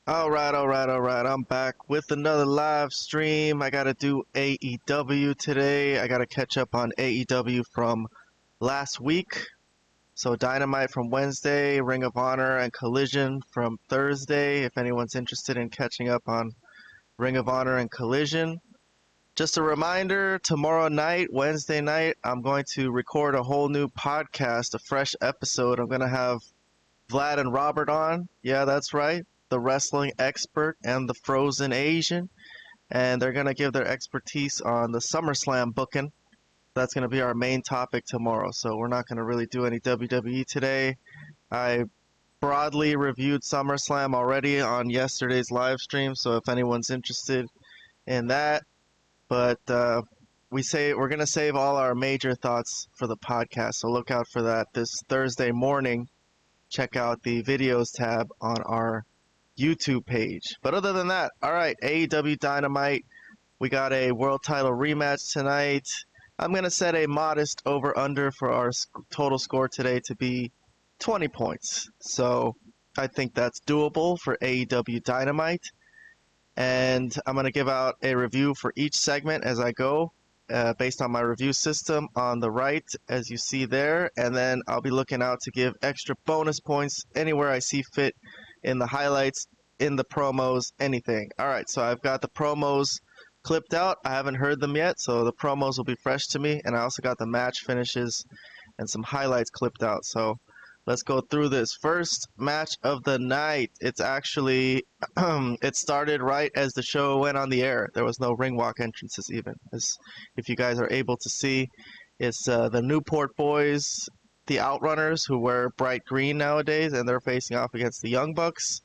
All right. I'm back with another live stream. I gotta do AEW today. I gotta catch up on AEW from last week. So Dynamite from Wednesday, Ring of Honor and Collision from Thursday. If anyone's interested in catching up on Ring of Honor and Collision. Just a reminder, tomorrow night, Wednesday night, I'm going to record a whole new podcast, a fresh episode. I'm gonna have Vlad and Robert on. Yeah, that's right. The wrestling expert and the frozen Asian, and they're going to give their expertise on the SummerSlam booking. That's going to be our main topic tomorrow, so we're not going to really do any WWE today. I broadly reviewed SummerSlam already on yesterday's live stream, so if anyone's interested in that, but we're going to save all our major thoughts for the podcast, so look out for that this Thursday morning. Check out the videos tab on our YouTube page. But other than that, all right, AEW Dynamite. We got a world title rematch tonight. I'm going to set a modest over-under for our total score today to be 20 points. So I think that's doable for AEW Dynamite. And I'm going to give out a review for each segment as I go, based on my review system on the right, as you see there. And then I'll be looking out to give extra bonus points anywhere I see fit in the highlights, in the promos, anything. All right, so I've got the promos clipped out. I haven't heard them yet, so the promos will be fresh to me. And I also got the match finishes and some highlights clipped out. So let's go through this. First match of the night. It's actually, it started right as the show went on the air. There was no ring walk entrances even. If you guys are able to see, it's the Newport Boys, the Outrunners, who wear bright green nowadays, and they're facing off against the Young Bucks.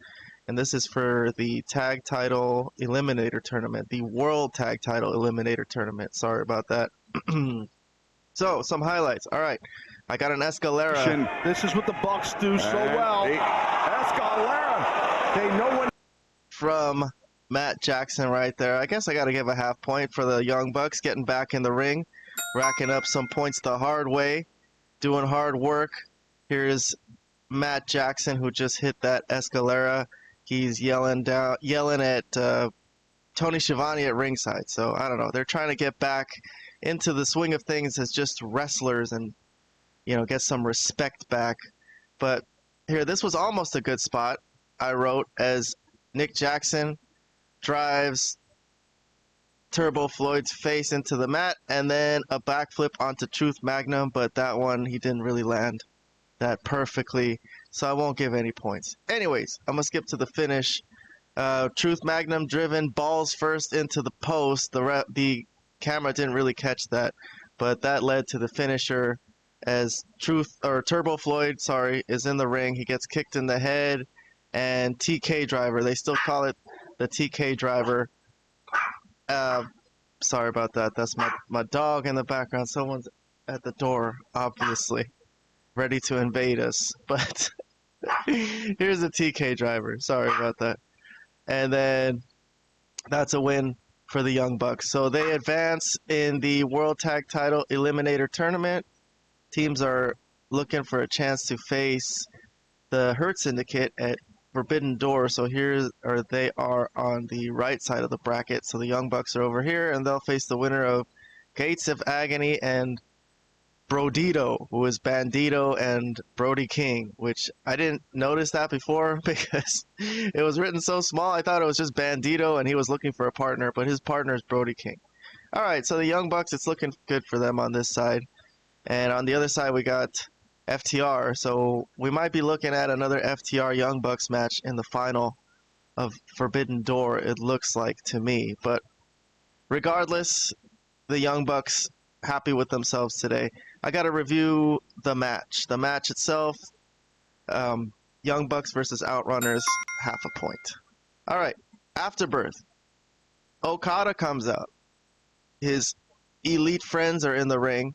And this is for the Tag Title Eliminator Tournament, the World Tag Title Eliminator Tournament. Sorry about that. So, some highlights. All right, I got an Escalera. This is what the Bucks do so well. Escalera. They know when. From Matt Jackson right there. I guess I got to give a half point for the Young Bucks getting back in the ring, racking up some points the hard way, doing hard work. Here's Matt Jackson, who just hit that Escalera. He's yelling at Tony Schiavone at ringside. So I don't know. They're trying to get back into the swing of things as just wrestlers and, get some respect back. But here, this was almost a good spot, I wrote, as Nick Jackson drives Turbo Floyd's face into the mat, and then a backflip onto Truth Magnum, but that one, he didn't really land that perfectly, so I won't give any points. Anyways, I'm going to skip to the finish. Truth Magnum driven balls first into the post. The camera didn't really catch that, but that led to the finisher as Turbo Floyd, is in the ring. He gets kicked in the head, and TK driver. They still call it the TK driver. Sorry about that. That's my dog in the background. Someone's at the door, obviously, ready to invade us. But here's the TK driver. Sorry about that. And then that's a win for the Young Bucks. So they advance in the World Tag Title Eliminator Tournament. Teams are looking for a chance to face the Hurt Syndicate at Forbidden Door. So they are on the right side of the bracket. So the Young Bucks are over here, and they'll face the winner of Gates of Agony and Brodito, who is Bandito and Brody King, which I didn't notice that before because it was written so small. I thought it was just Bandito and he was looking for a partner, but his partner is Brody King. All right, so the Young Bucks, it's looking good for them on this side. And on the other side, we got FTR. So we might be looking at another FTR Young Bucks match in the final of Forbidden Door, it looks like to me. But regardless, the Young Bucks happy with themselves today. I got to review the match. The match itself, Young Bucks versus Outrunners, half a point. All right, Afterbirth. Okada comes out. His elite friends are in the ring.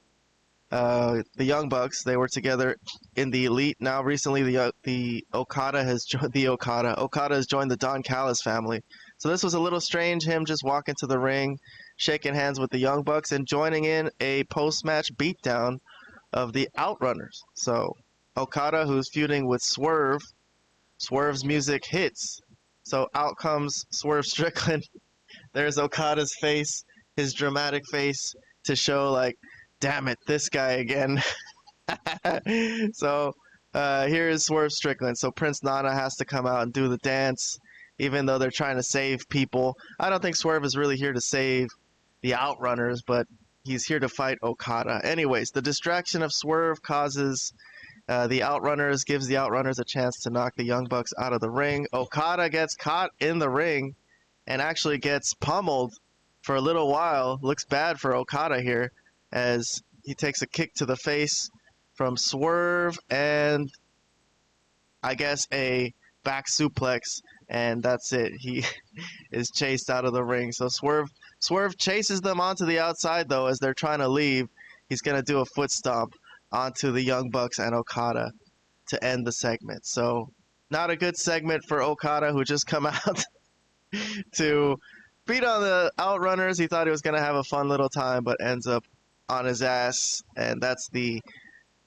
The Young Bucks, they were together in the Elite. Now recently Okada has joined the Don Callis family. So this was a little strange, him just walking to the ring, shaking hands with the Young Bucks, and joining in a post-match beatdown of the Outrunners. So Okada, who's feuding with Swerve, Swerve's music hits. So out comes Swerve Strickland. There's Okada's face, his dramatic face, to show like, damn it, this guy again. So here is Swerve Strickland. So Prince Nana has to come out and do the dance, even though they're trying to save people. I don't think Swerve is really here to save the Outrunners, but he's here to fight Okada. Anyways, the distraction of Swerve causes gives the Outrunners a chance to knock the Young Bucks out of the ring. Okada gets caught in the ring and actually gets pummeled for a little while. Looks bad for Okada here as he takes a kick to the face from Swerve and I guess a back suplex, and that's it. He is chased out of the ring. So Swerve chases them onto the outside though as they're trying to leave. He's going to do a foot stomp onto the Young Bucks and Okada to end the segment. So not a good segment for Okada, who just come out to beat on the Outrunners. He thought he was going to have a fun little time, but ends up on his ass. And that's the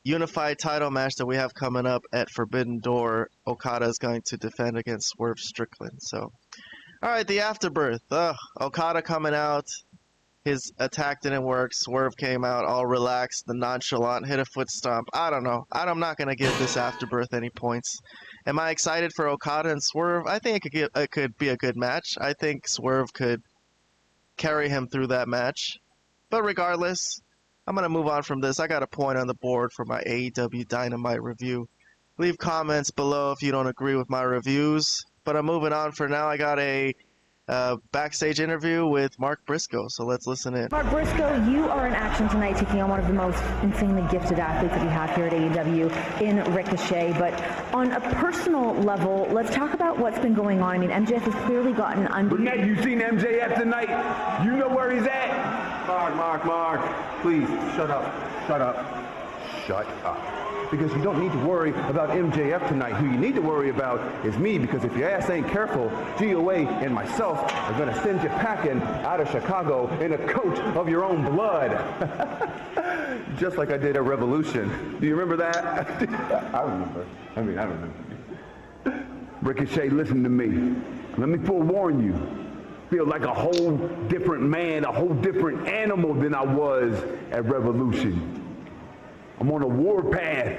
unified title match that we have coming up at Forbidden Door. Okada is going to defend against Swerve Strickland. So, all right, the afterbirth. Okada coming out. His attack didn't work. Swerve came out all relaxed, the nonchalant, hit a foot stomp. I don't know. I'm not going to give this afterbirth any points. Am I excited for Okada and Swerve? I think it could be a good match. I think Swerve could carry him through that match. But regardless, I'm going to move on from this. I got a point on the board for my AEW Dynamite review. Leave comments below if you don't agree with my reviews. But I'm moving on for now. I got a backstage interview with Mark Briscoe, so let's listen in. Mark Briscoe, you are in action tonight taking on one of the most insanely gifted athletes that we have here at AEW in Ricochet. But on a personal level, let's talk about what's been going on. I mean, MJF has clearly gotten under... Burnett, you seen MJF tonight? You know where he's at? Mark, please, shut up. Shut up. Because you don't need to worry about MJF tonight. Who you need to worry about is me, because if your ass ain't careful, GOA and myself are going to send you packing out of Chicago in a coach of your own blood. Just like I did at Revolution. Do you remember that? I remember. Ricochet, listen to me. Let me forewarn you. Feel like a whole different man, a whole different animal than I was at Revolution. I'm on a war path.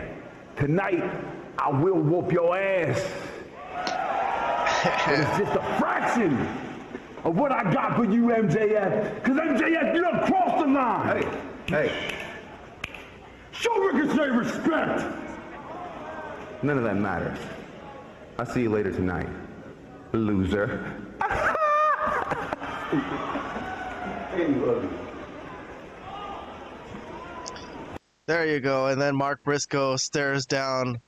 Tonight, I will whoop your ass. But it's just a fraction of what I got for you, MJF. Because MJF, you done crossed the line. Hey. Show Ricochet respect. None of that matters. I'll see you later tonight, loser. There you go. And then Mark Briscoe stares down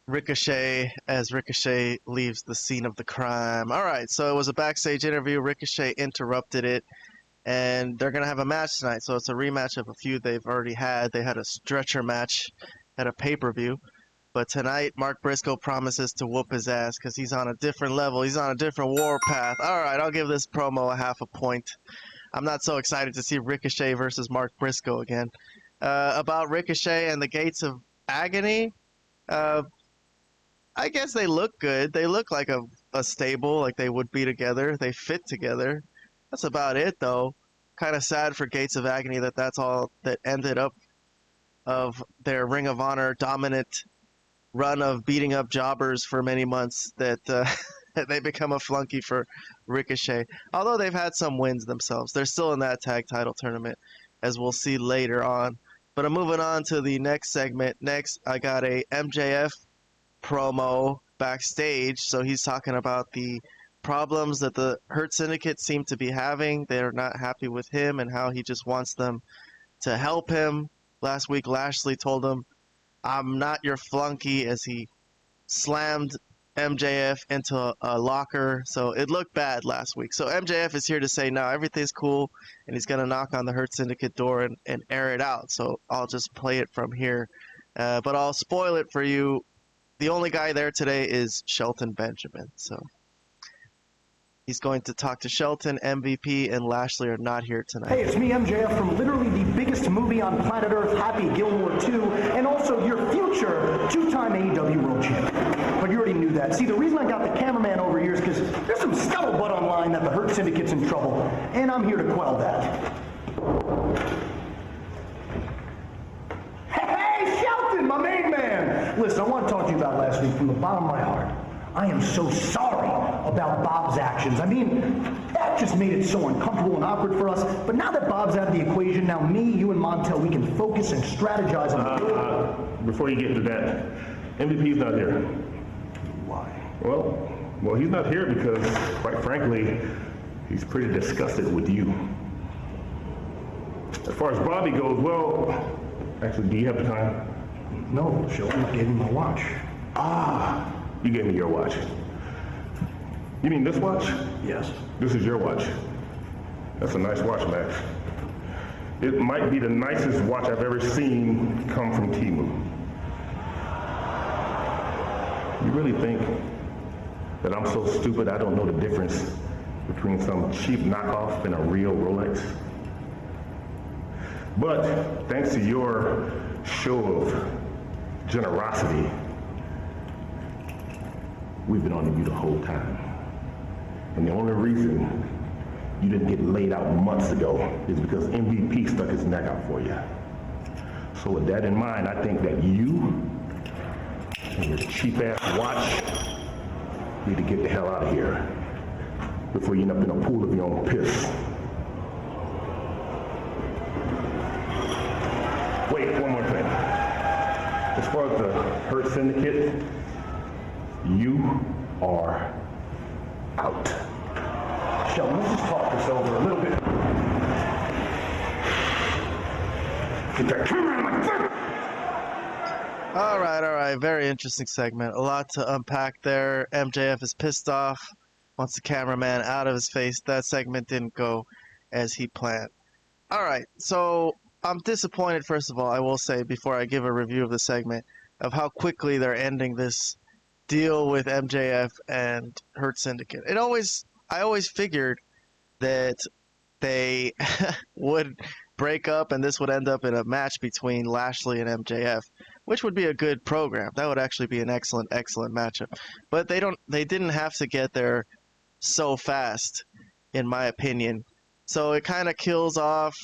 Ricochet as Ricochet leaves the scene of the crime. All right, so it was a backstage interview. Ricochet interrupted it, and they're going to have a match tonight. So it's a rematch of a feud they've already had. They had a stretcher match at a pay-per-view. But tonight, Mark Briscoe promises to whoop his ass because he's on a different level. He's on a different war path. All right, I'll give this promo a half a point. I'm not so excited to see Ricochet versus Mark Briscoe again. About Ricochet and the Gates of Agony, I guess they look good. They look like a stable, like they would be together. They fit together. That's about it, though. Kind of sad for Gates of Agony that that's all that ended up of their Ring of Honor dominant run of beating up jobbers for many months, that they become a flunky for Ricochet. Although they've had some wins themselves. They're still in that tag title tournament, as we'll see later on. But I'm moving on to the next segment. Next, I got a MJF promo backstage. So he's talking about the problems that the Hurt Syndicate seem to be having. They're not happy with him and how he just wants them to help him. Last week, Lashley told him, "I'm not your flunky," as he slammed MJF into a locker. So it looked bad last week. So MJF is here to say, no, everything's cool, and he's going to knock on the Hurt Syndicate door and air it out. So I'll just play it from here. But I'll spoil it for you. The only guy there today is Shelton Benjamin. So He's going to talk to Shelton, MVP, and Lashley are not here tonight. Hey, it's me, MJF, from literally the biggest movie on planet Earth, Happy Gilmore 2, and also your future two-time AEW World Champion. But you already knew that. See, the reason I got the cameraman over here is because there's some scuttlebutt online that the Hurt Syndicate's in trouble, and I'm here to quell that. Hey, Shelton, my main man! Listen, I want to talk to you about last week from the bottom of my heart. I am so sorry about Bob's actions. I mean, that just made it so uncomfortable and awkward for us. But now that Bob's out of the equation, now me, you, and Montel, we can focus and strategize on Before you get to that, MVP's not here. Why? Well, he's not here because, quite frankly, he's pretty disgusted with you. As far as Bobby goes, well, actually, do you have the time? No, Shelton, I gave him my watch. You gave me your watch. You mean this watch? Yes. This is your watch. That's a nice watch, Max. It might be the nicest watch I've ever seen come from Temu. You really think that I'm so stupid I don't know the difference between some cheap knockoff and a real Rolex? But thanks to your show of generosity, we've been on you the whole time. And the only reason you didn't get laid out months ago is because MVP stuck his neck out for you. So with that in mind, I think that you and your cheap-ass watch need to get the hell out of here before you end up in a pool of your own piss. Wait, one more thing. As far as the Hurt Syndicate, you are out. Shelton, let's just talk this over a little bit. Get that camera out of my face! All right. Very interesting segment. A lot to unpack there. MJF is pissed off, wants the cameraman out of his face. That segment didn't go as he planned. All right, so I'm disappointed, first of all, I will say, before I give a review of the segment, of how quickly they're ending this deal with MJF and Hurt Syndicate. I always figured that they would break up and this would end up in a match between Lashley and MJF, which would be a good program. That would actually be an excellent matchup. But they didn't have to get there so fast, in my opinion. So it kind of kills off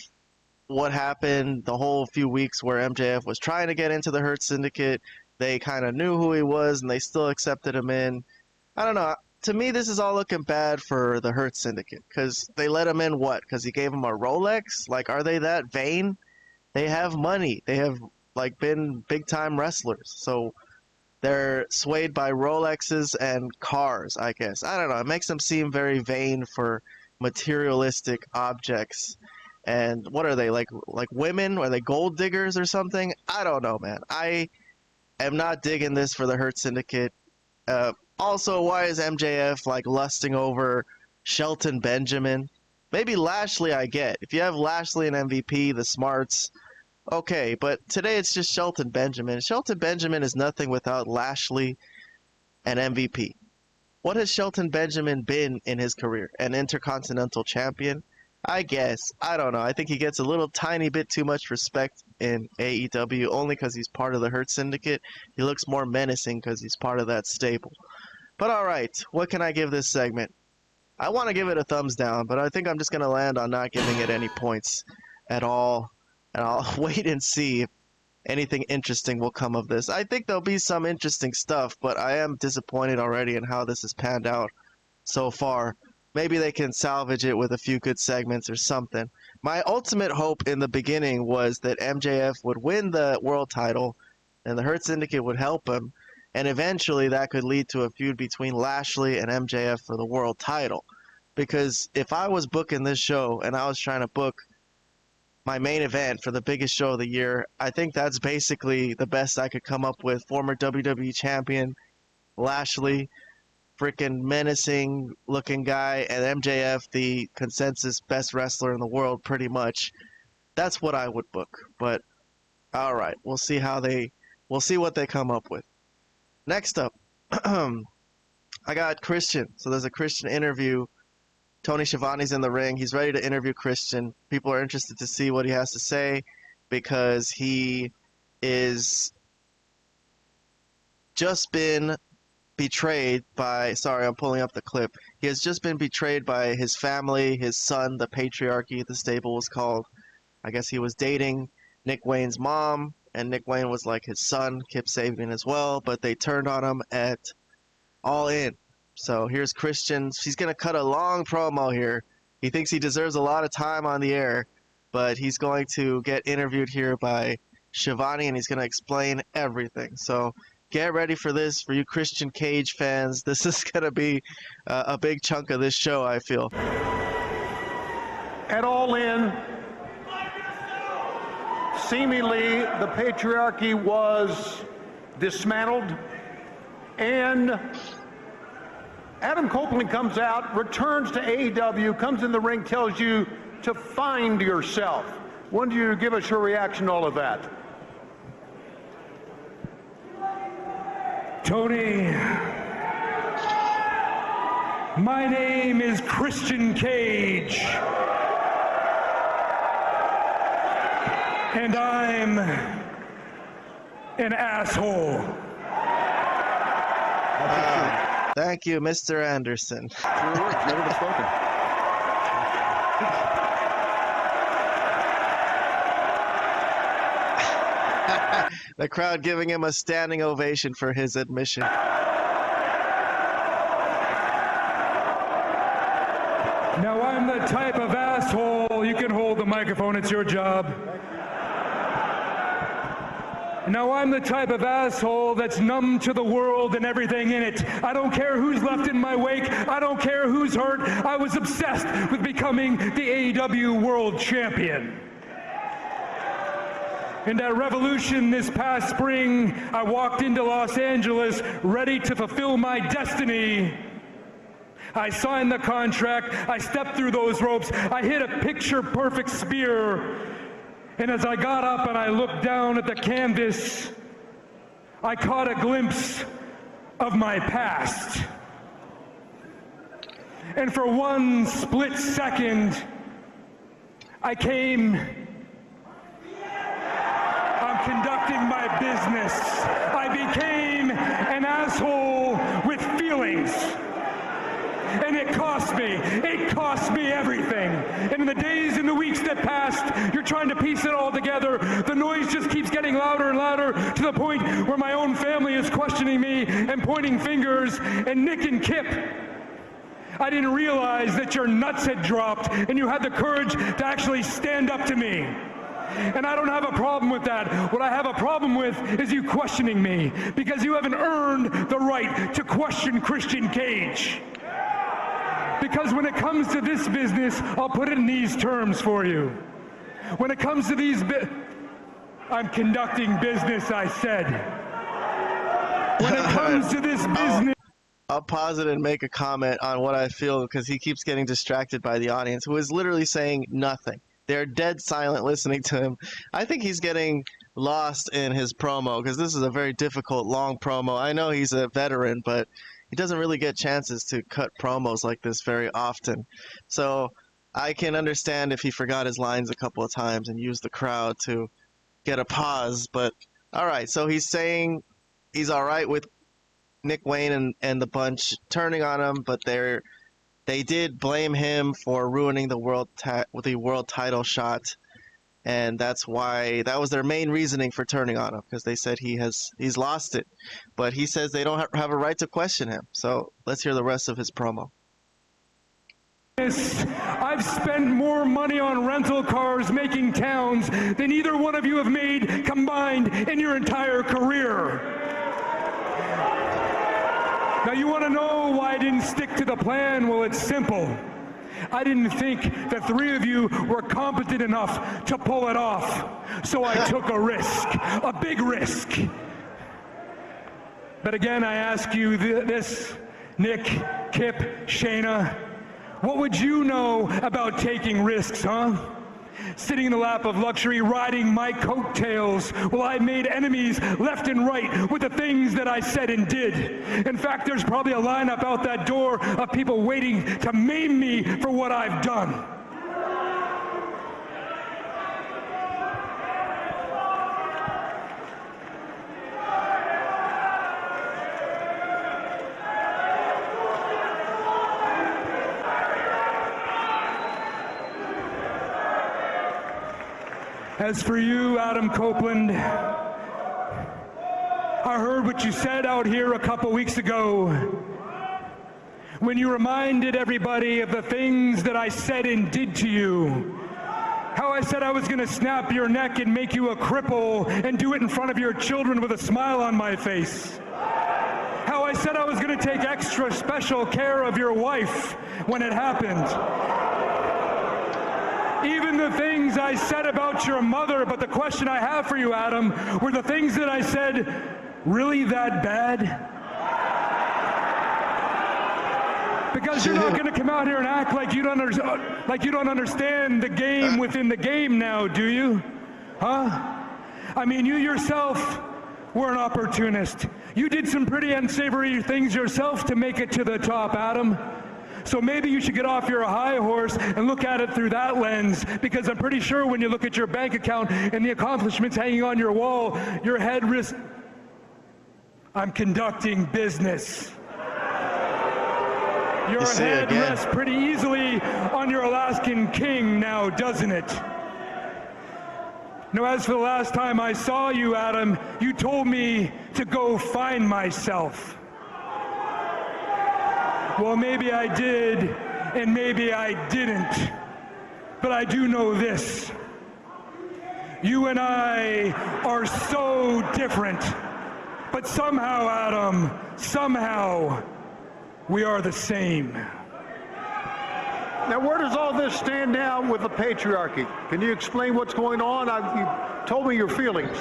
what happened the whole few weeks where MJF was trying to get into the Hurt Syndicate. They kind of knew who he was and they still accepted him in. I don't know. To me, this is all looking bad for the Hurt Syndicate because they let him in what? Because he gave him a Rolex? Like, are they that vain? They have money. They have been big time wrestlers. So they're swayed by Rolexes and cars, I guess. I don't know. It makes them seem very vain for materialistic objects. And what are they, like women? Are they gold diggers or something? I don't know, man. I am not digging this for the Hurt Syndicate. Also, why is MJF lusting over Shelton Benjamin? Maybe Lashley I get. If you have Lashley and MVP, the smarts, okay. But today it's just Shelton Benjamin. Shelton Benjamin is nothing without Lashley and MVP. What has Shelton Benjamin been in his career? An Intercontinental Champion? I guess. I don't know. I think he gets a little tiny bit too much respect in AEW only because he's part of the Hurt Syndicate. He looks more menacing because he's part of that stable. But all right, what can I give this segment? I want to give it a thumbs down, but I think I'm just going to land on not giving it any points at all. And I'll wait and see if anything interesting will come of this. I think there'll be some interesting stuff, but I am disappointed already in how this has panned out so far. Maybe they can salvage it with a few good segments or something. My ultimate hope in the beginning was that MJF would win the world title and the Hurt Syndicate would help him. And eventually that could lead to a feud between Lashley and MJF for the world title. Because if I was booking this show and I was trying to book my main event for the biggest show of the year, I think that's basically the best I could come up with. Former WWE champion Lashley, freaking menacing looking guy, and MJF, the consensus best wrestler in the world, pretty much. That's what I would book. But all right, we'll see what they come up with. Next up, I got Christian. So there's a Christian interview Tony Schiavone's in the ring. He's ready to interview Christian. People are interested to see what he has to say because he is just been betrayed by, sorry, I'm pulling up the clip. He has just been betrayed by his family, his son, the patriarchy, the stable was called. I guess he was dating Nick Wayne's mom, and Nick Wayne was like his son, Kip Sabian as well, but they turned on him at All In. So here's Christian. He's going to cut a long promo here. He thinks he deserves a lot of time on the air, but he's going to get interviewed here by Schiavone, and he's going to explain everything. So get ready for this. For you Christian Cage fans, this is going to be a big chunk of this show, I feel. At All In, seemingly the patriarchy was dismantled, and Adam Copeland comes out, returns to AEW, comes in the ring, tells you to find yourself. When do you give us your reaction to all of that? Tony, my name is Christian Cage, and I'm an asshole. Thank you, Mr. Anderson. Never been spoken. The crowd giving him a standing ovation for his admission. Now I'm the type of asshole, you can hold the microphone, it's your job. Now I'm the type of asshole that's numb to the world and everything in it. I don't care who's left in my wake. I don't care who's hurt. I was obsessed with becoming the AEW World Champion. In that revolution this past spring, I walked into Los Angeles ready to fulfill my destiny. I signed the contract, I stepped through those ropes, I hit a picture-perfect spear, and as I got up and I looked down at the canvas, I caught a glimpse of my past. And for one split second, I'm conducting my business. I became an asshole with feelings. And it cost me everything. And in the days and the weeks that passed, you're trying to piece it all together. The noise just keeps getting louder and louder to the point where my own family is questioning me and pointing fingers. And Nick and Kip, I didn't realize that your nuts had dropped and you had the courage to actually stand up to me. And I don't have a problem with that. What I have a problem with is you questioning me, because you haven't earned the right to question Christian Cage. Because when it comes to this business, I'll put it in these terms for you. When it comes to these I'm conducting business, I said. When it comes to this business... I'll pause it and make a comment on what I feel, because he keeps getting distracted by the audience, who is literally saying nothing. They're dead silent listening to him. I think he's getting lost in his promo, because this is a very difficult, long promo. I know he's a veteran, but he doesn't really get chances to cut promos like this very often. So I can understand if he forgot his lines a couple of times and used the crowd to get a pause. But all right, so he's saying he's all right with Nick Wayne and the bunch turning on him, but they did blame him for ruining the world title shot, and that was their main reasoning for turning on him, because they said he's lost it. But he says they don't have a right to question him. So let's hear the rest of his promo. I've spent more money on rental cars making towns than either one of you have made combined in your entire career. Now, you want to know why I didn't stick to the plan? Well, it's simple. I didn't think the three of you were competent enough to pull it off. So I took a risk, a big risk. But again, I ask you this, Nick, Kip, Shayna, what would you know about taking risks, huh? sitting in the lap of luxury, riding my coattails while I made enemies left and right with the things that I said and did. In fact, there's probably a lineup out that door of people waiting to maim me for what I've done. As for you, Adam Copeland, I heard what you said out here a couple weeks ago when you reminded everybody of the things that I said and did to you. How I said I was going to snap your neck and make you a cripple and do it in front of your children with a smile on my face. How I said I was going to take extra special care of your wife when it happened. Even the things I said about your mother, but the question I have for you, Adam, were the things that I said really that bad? Because you're not going to come out here and act like you don't understand the game within the game now, do you? Huh? I mean, you yourself were an opportunist. You did some pretty unsavory things yourself to make it to the top, Adam. So maybe you should get off your high horse and look at it through that lens, because I'm pretty sure when you look at your bank account and the accomplishments hanging on your wall, your head risks... I'm conducting business. Your head rests pretty easily on your Alaskan king now, doesn't it? Now, as for the last time I saw you, Adam, you told me to go find myself. Well, maybe I did, and maybe I didn't. But I do know this. You and I are so different. But somehow, Adam, somehow, we are the same. Now, where does all this stand now with the patriarchy? Can you explain what's going on? You told me your feelings.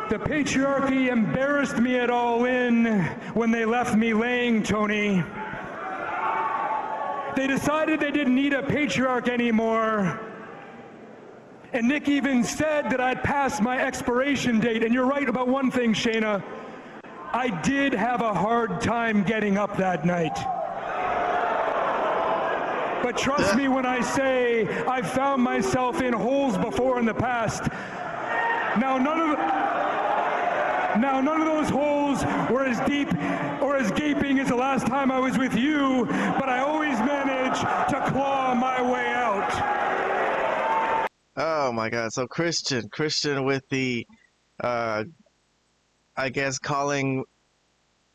The patriarchy embarrassed me at All In when they left me laying, Tony. They decided they didn't need a patriarch anymore. And Nick even said that I'd passed my expiration date. And you're right about one thing, Shayna. I did have a hard time getting up that night. But trust me when I say I've found myself in holes before in the past. Now, none of those holes were as deep or as gaping as the last time I was with you, but I always managed to claw my way out. Oh my God! So Christian with the, I guess calling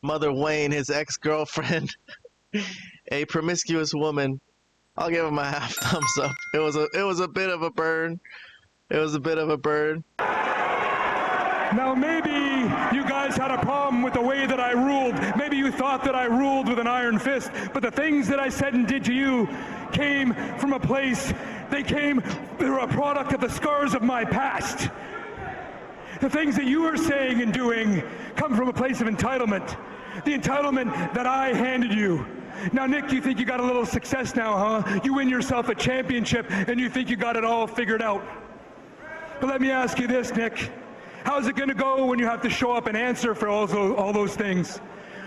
Mother Wayne, his ex-girlfriend, a promiscuous woman. I'll give him a half thumbs up. It was a bit of a burn. It was a bit of a burn. Now maybe you guys had a problem with the way that I ruled. Maybe you thought that I ruled with an iron fist, but the things that I said and did to you came from a place, they were a product of the scars of my past. The things that you are saying and doing come from a place of entitlement. The entitlement that I handed you. Now, Nick, you think you got a little success now, huh? You win yourself a championship and you think you got it all figured out. But let me ask you this, Nick. How's it going to go when you have to show up and answer for all those things?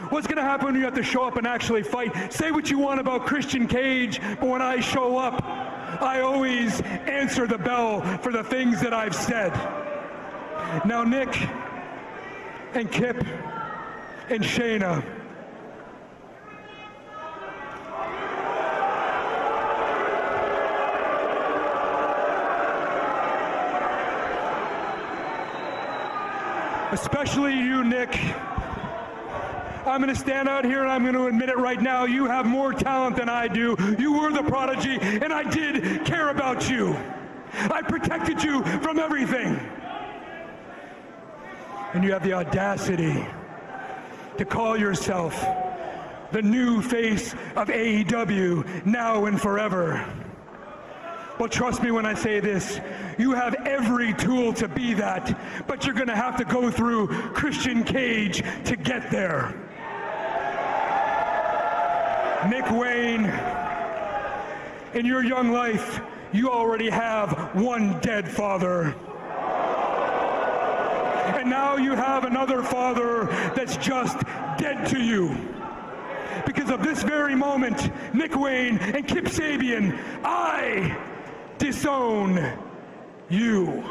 What's going to happen when you have to show up and actually fight? Say what you want about Christian Cage, but when I show up, I always answer the bell for the things that I've said. Now, Nick and Kip and Shayna, especially you, Nick. I'm going to stand out here and I'm going to admit it right now. You have more talent than I do. You were the prodigy, and I did care about you. I protected you from everything. And you have the audacity to call yourself the new face of AEW now and forever. Well, trust me when I say this, you have every tool to be that, but you're going to have to go through Christian Cage to get there. Nick Wayne, in your young life, you already have one dead father. And now you have another father that's just dead to you. Because of this very moment, Nick Wayne and Kip Sabian, I disown you.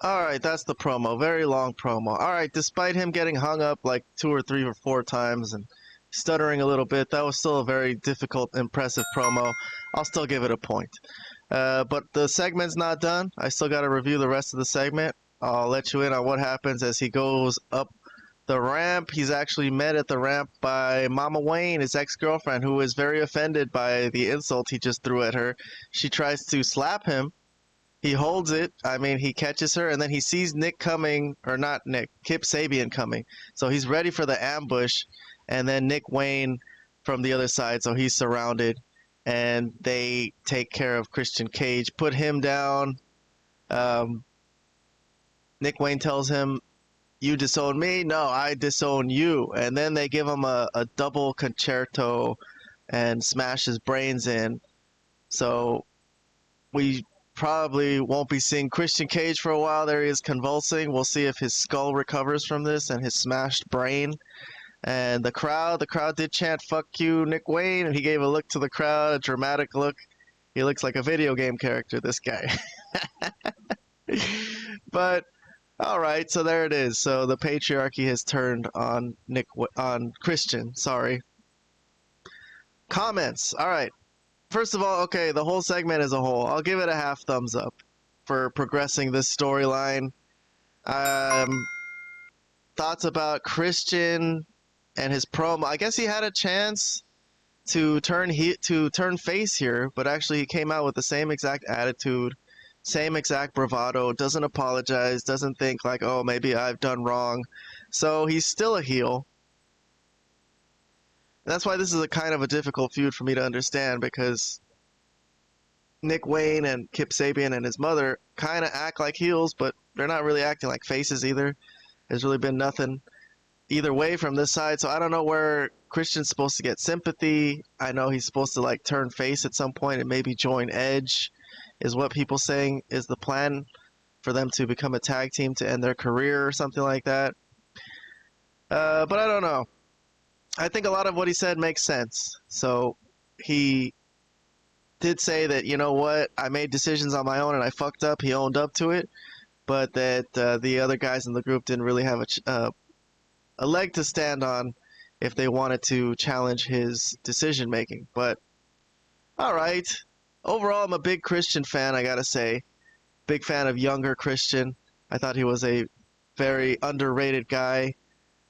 All right, that's the promo. Very long promo. All right, despite him getting hung up like 2 or 3 or 4 times and stuttering a little bit, that was still a very difficult, impressive promo. I'll still give it a point. But the segment's not done. I still got to review the rest of the segment. I'll let you in on what happens as he goes up the ramp. He's actually met at the ramp by Mama Wayne, his ex-girlfriend, who is very offended by the insult he just threw at her. She tries to slap him. He holds it. I mean, he catches her, and then he sees Nick coming, or not Nick, Kip Sabian coming. So he's ready for the ambush, and then Nick Wayne from the other side, so he's surrounded, and they take care of Christian Cage, put him down. Nick Wayne tells him, "You disown me? No, I disown you." And then they give him a double concerto and smash his brains in. So we probably won't be seeing Christian Cage for a while. There he is convulsing. We'll see if his skull recovers from this and his smashed brain. And the crowd did chant, "Fuck you, Nick Wayne." And he gave a look to the crowd, a dramatic look. He looks like a video game character, this guy. But all right, so there it is. So the patriarchy has turned on Christian. Sorry. Comments. All right. First of all, okay, the whole segment as a whole, I'll give it a half thumbs up for progressing this storyline. Thoughts about Christian and his promo. I guess he had a chance to turn face here, but actually he came out with the same exact attitude, same exact bravado, doesn't apologize, doesn't think like, oh, maybe I've done wrong. So he's still a heel. And that's why this is a kind of a difficult feud for me to understand, because Nick Wayne and Kip Sabian and his mother kind of act like heels, but they're not really acting like faces either. There's really been nothing either way from this side, so I don't know where Christian's supposed to get sympathy. I know he's supposed to like turn face at some point and maybe join Edge, is what people saying is the plan for them to become a tag team to end their career or something like that. But I don't know. I think a lot of what he said makes sense. So he did say that, you know what, I made decisions on my own and I fucked up. He owned up to it, but that the other guys in the group didn't really have a leg to stand on if they wanted to challenge his decision making. But all right. Overall, I'm a big Christian fan, I gotta say. Big fan of younger Christian. I thought he was a very underrated guy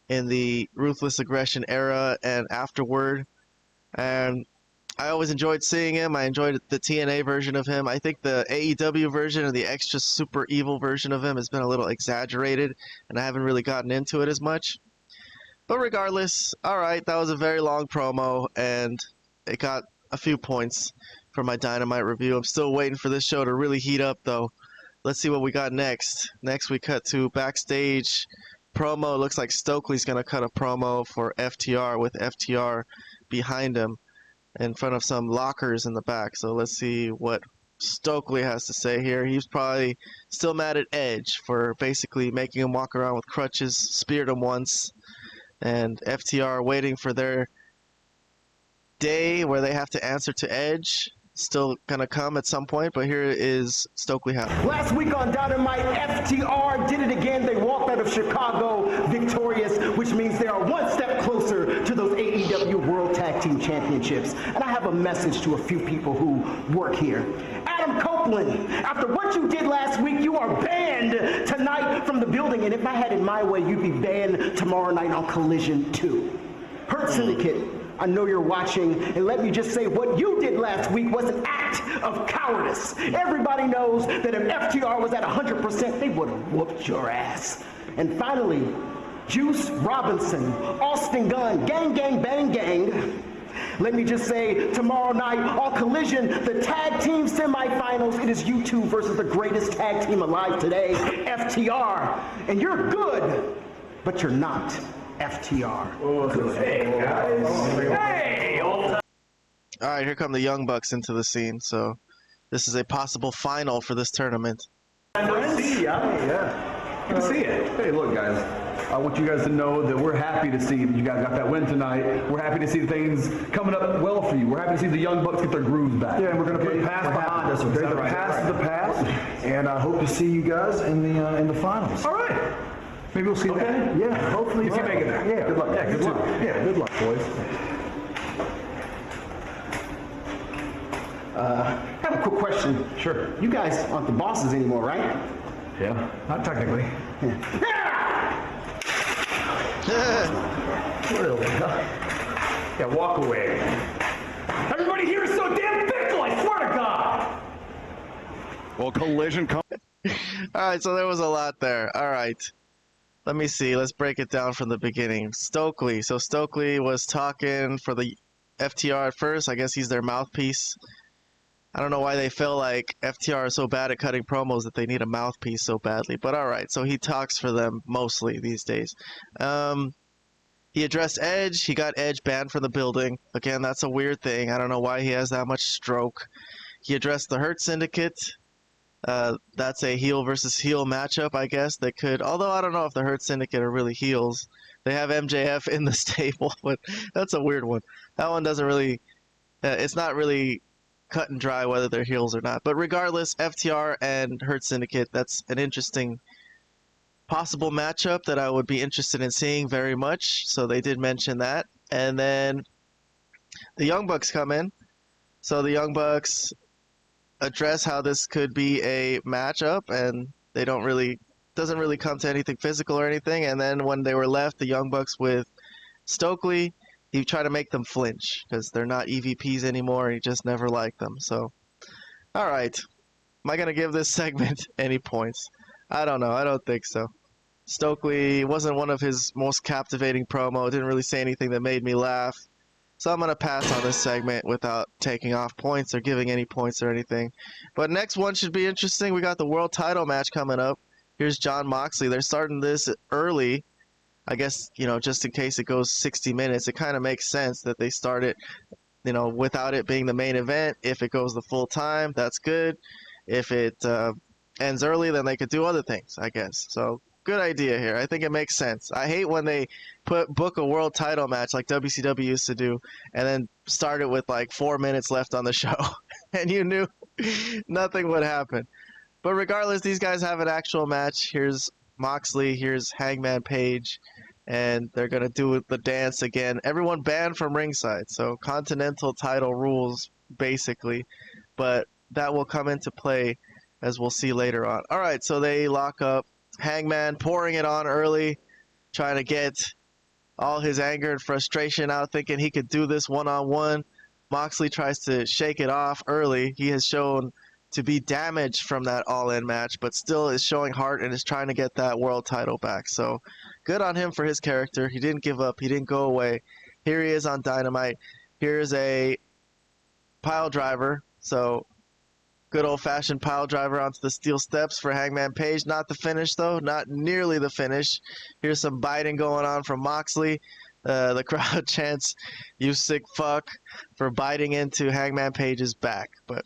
in the Ruthless Aggression era and afterward. And I always enjoyed seeing him. I enjoyed the TNA version of him. I think the AEW version and the extra super evil version of him has been a little exaggerated, and I haven't really gotten into it as much. But regardless, all right, that was a very long promo, and it got a few points for my Dynamite review. I'm still waiting for this show to really heat up, though. Let's see what we got next. Next, we cut to backstage promo. Looks like Stokely's going to cut a promo for FTR with FTR behind him in front of some lockers in the back. So let's see what Stokely has to say here. He's probably still mad at Edge for basically making him walk around with crutches, speared him once, and FTR waiting for their day where they have to answer to Edge. Still gonna come at some point, but here is Stokely happening. Last week on Dynamite, FTR did it again. They walked out of Chicago victorious, which means they are one step closer to those AEW World Tag Team Championships. And I have a message to a few people who work here. Adam Copeland, after what you did last week, you are banned tonight from the building. And if I had it my way, you'd be banned tomorrow night on Collision 2. Hurt Syndicate, I know you're watching, and let me just say what you did last week was an act of cowardice. Everybody knows that if FTR was at 100%, they would have whooped your ass. And finally, Juice Robinson, Austin Gunn, gang, gang, bang, gang. Let me just say, tomorrow night on Collision, the tag team semifinals, it is you two versus the greatest tag team alive today, FTR. And you're good, but you're not FTR. Hey, guys. Hey! All right, here come the Young Bucks into the scene. So this is a possible final for this tournament. Good to see you. Yeah. Good to see you. Hey, look, guys. I want you guys to know that we're happy to see that you guys got that win tonight. We're happy to see things coming up well for you. We're happy to see the Young Bucks get their grooves back. Yeah, and we're going to put the past behind us. Okay, the past is the past, and I hope to see you guys in the finals. All right. Maybe we'll see that. Yeah, hopefully. If you make it there. Yeah, good luck. Yeah, good luck. Yeah, good luck, boys. I have a quick question. Sure. You guys aren't the bosses anymore, right? Yeah. Not technically. Yeah, walk away. Everybody here is so damn fickle, I swear to God! Well, Collision All right, so there was a lot there. All right. Let me see. Let's break it down from the beginning. Stokely. So Stokely was talking for the FTR at first. I guess he's their mouthpiece. I don't know why they feel like FTR is so bad at cutting promos that they need a mouthpiece so badly. But all right, so he talks for them mostly these days. He addressed Edge. He got Edge banned from the building. Again, that's a weird thing. I don't know why he has that much stroke. He addressed the Hurt Syndicate. That's a heel versus heel matchup, I guess. They could, although I don't know if the Hurt Syndicate are really heels. They have MJF in the stable, but that's a weird one. That one doesn't really, it's not really cut and dry whether they're heels or not. But regardless, FTR and Hurt Syndicate, that's an interesting possible matchup that I would be interested in seeing very much. So they did mention that. And then the Young Bucks come in. So the Young Bucks address how this could be a matchup, and they doesn't really come to anything physical or anything. And then when they were left, the Young Bucks with Stokely, he tried to make them flinch because they're not EVPs anymore. He just never liked them. So, all right. Am I going to give this segment any points? I don't know. I don't think so. Stokely wasn't one of his most captivating promo. Didn't really say anything that made me laugh. So I'm going to pass on this segment without taking off points or giving any points or anything. But next one should be interesting. We got the world title match coming up. Here's Jon Moxley. They're starting this early. I guess, just in case it goes 60 minutes, it kind of makes sense that they start it, without it being the main event. If it goes the full time, that's good. If it ends early, then they could do other things, I guess. So good idea here. I think it makes sense. I hate when they book a world title match like WCW used to do and then start it with like 4 minutes left on the show and you knew nothing would happen. But regardless, these guys have an actual match. Here's Moxley, here's Hangman Page, and they're going to do the dance again. Everyone banned from ringside, so Continental title rules, basically. But that will come into play, as we'll see later on. All right, so they lock up. Hangman pouring it on early, trying to get all his anger and frustration out, thinking he could do this one-on-one. Moxley tries to shake it off early. He has shown to be damaged from that all-in match, but still is showing heart and is trying to get that world title back. So good on him for his character. He didn't give up. He didn't go away. Here he is on Dynamite. Here's a pile driver. So good old-fashioned pile driver onto the steel steps for Hangman Page. Not the finish, though. Not nearly the finish. Here's some biting going on from Moxley. The crowd chants, "You sick fuck," for biting into Hangman Page's back. But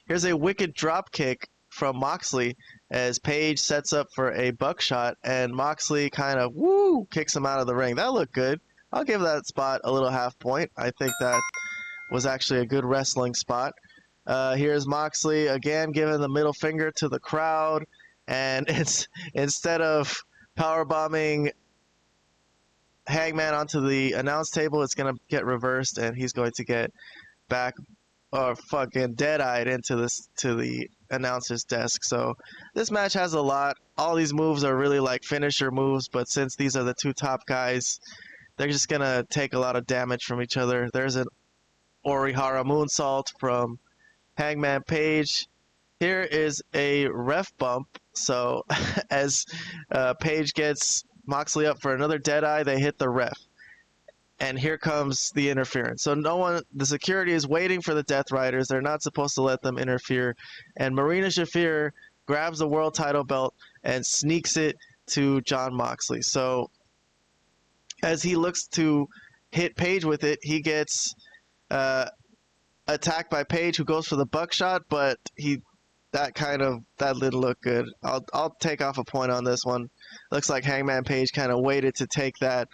here's a wicked drop kick from Moxley as Page sets up for a buckshot, and Moxley kind of kicks him out of the ring. That looked good. I'll give that spot a little half point. I think that was actually a good wrestling spot. Here's Moxley again giving the middle finger to the crowd, and it's instead of powerbombing Hangman onto the announce table, it's going to get reversed, and he's going to get back or fucking dead-eyed into the announcer's desk. So this match has a lot. All these moves are really like finisher moves, but since these are the two top guys, they're just going to take a lot of damage from each other. There's an Orihara moonsault from Hangman Page. Here is a ref bump. So as Page gets Moxley up for another deadeye, they hit the ref. And here comes the interference. So the security is waiting for the Death Riders. They're not supposed to let them interfere. And Marina Shafir grabs the world title belt and sneaks it to Jon Moxley. So as he looks to hit Page with it, he gets attack by Page, who goes for the buckshot, but that didn't look good. I'll take off a point on this one. Looks like Hangman Page kind of waited to take that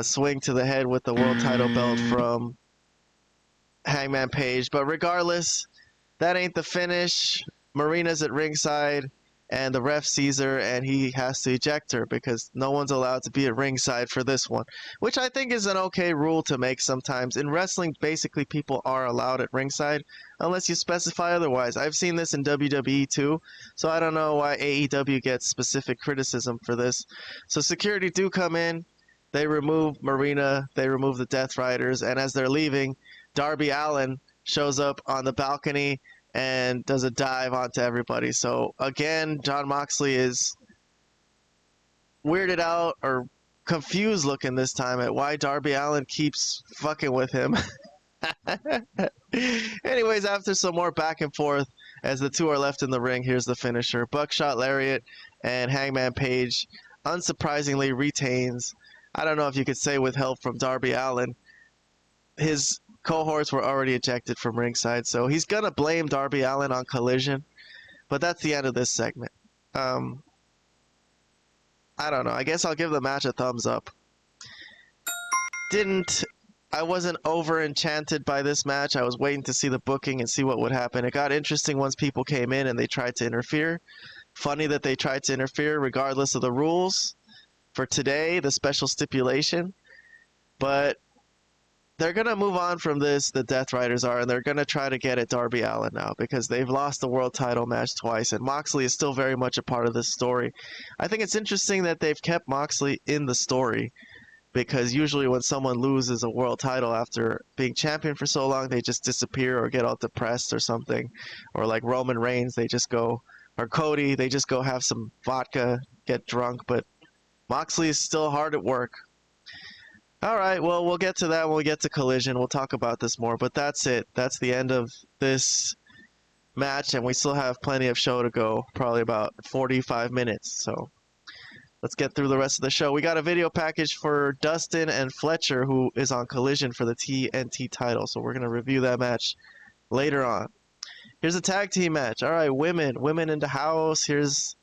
swing to the head with the world title belt from Hangman Page. But regardless, that ain't the finish. Marina's at ringside, and the ref sees her, and he has to eject her because no one's allowed to be at ringside for this one, which I think is an okay rule to make sometimes. In wrestling, basically people are allowed at ringside unless you specify otherwise. I've seen this in WWE too, so I don't know why AEW gets specific criticism for this. So security do come in, they remove Marina, they remove the Death Riders, and as they're leaving, Darby Allin shows up on the balcony and does a dive onto everybody. So again, Jon Moxley is weirded out or confused looking this time at why Darby Allin keeps fucking with him. Anyways, after some more back and forth, as the two are left in the ring, here's the finisher. Buckshot Lariat, and Hangman Page unsurprisingly retains. I don't know if you could say with help from Darby Allin. His cohorts were already ejected from ringside, so he's gonna blame Darby Allin on Collision, but that's the end of this segment. I don't know, I guess I'll give the match a thumbs up. I wasn't over enchanted by this match. I was waiting to see the booking and see what would happen. It got interesting once people came in and they tried to interfere. Funny that they tried to interfere regardless of the rules for today, the special stipulation, but they're going to move on from this, the Death Riders are, and they're going to try to get at Darby Allin now because they've lost the world title match twice, and Moxley is still very much a part of this story. I think it's interesting that they've kept Moxley in the story because usually when someone loses a world title after being champion for so long, they just disappear or get all depressed or something. Or like Roman Reigns, they just go, or Cody, they just go have some vodka, get drunk, but Moxley is still hard at work. All right, well, we'll get to that when we get to Collision. We'll talk about this more, but that's it. That's the end of this match, and we still have plenty of show to go, probably about 45 minutes. So let's get through the rest of the show. We got a video package for Dustin and Fletcher, who is on Collision for the TNT title, so we're going to review that match later on. Here's a tag team match. All right, women in the house. Here's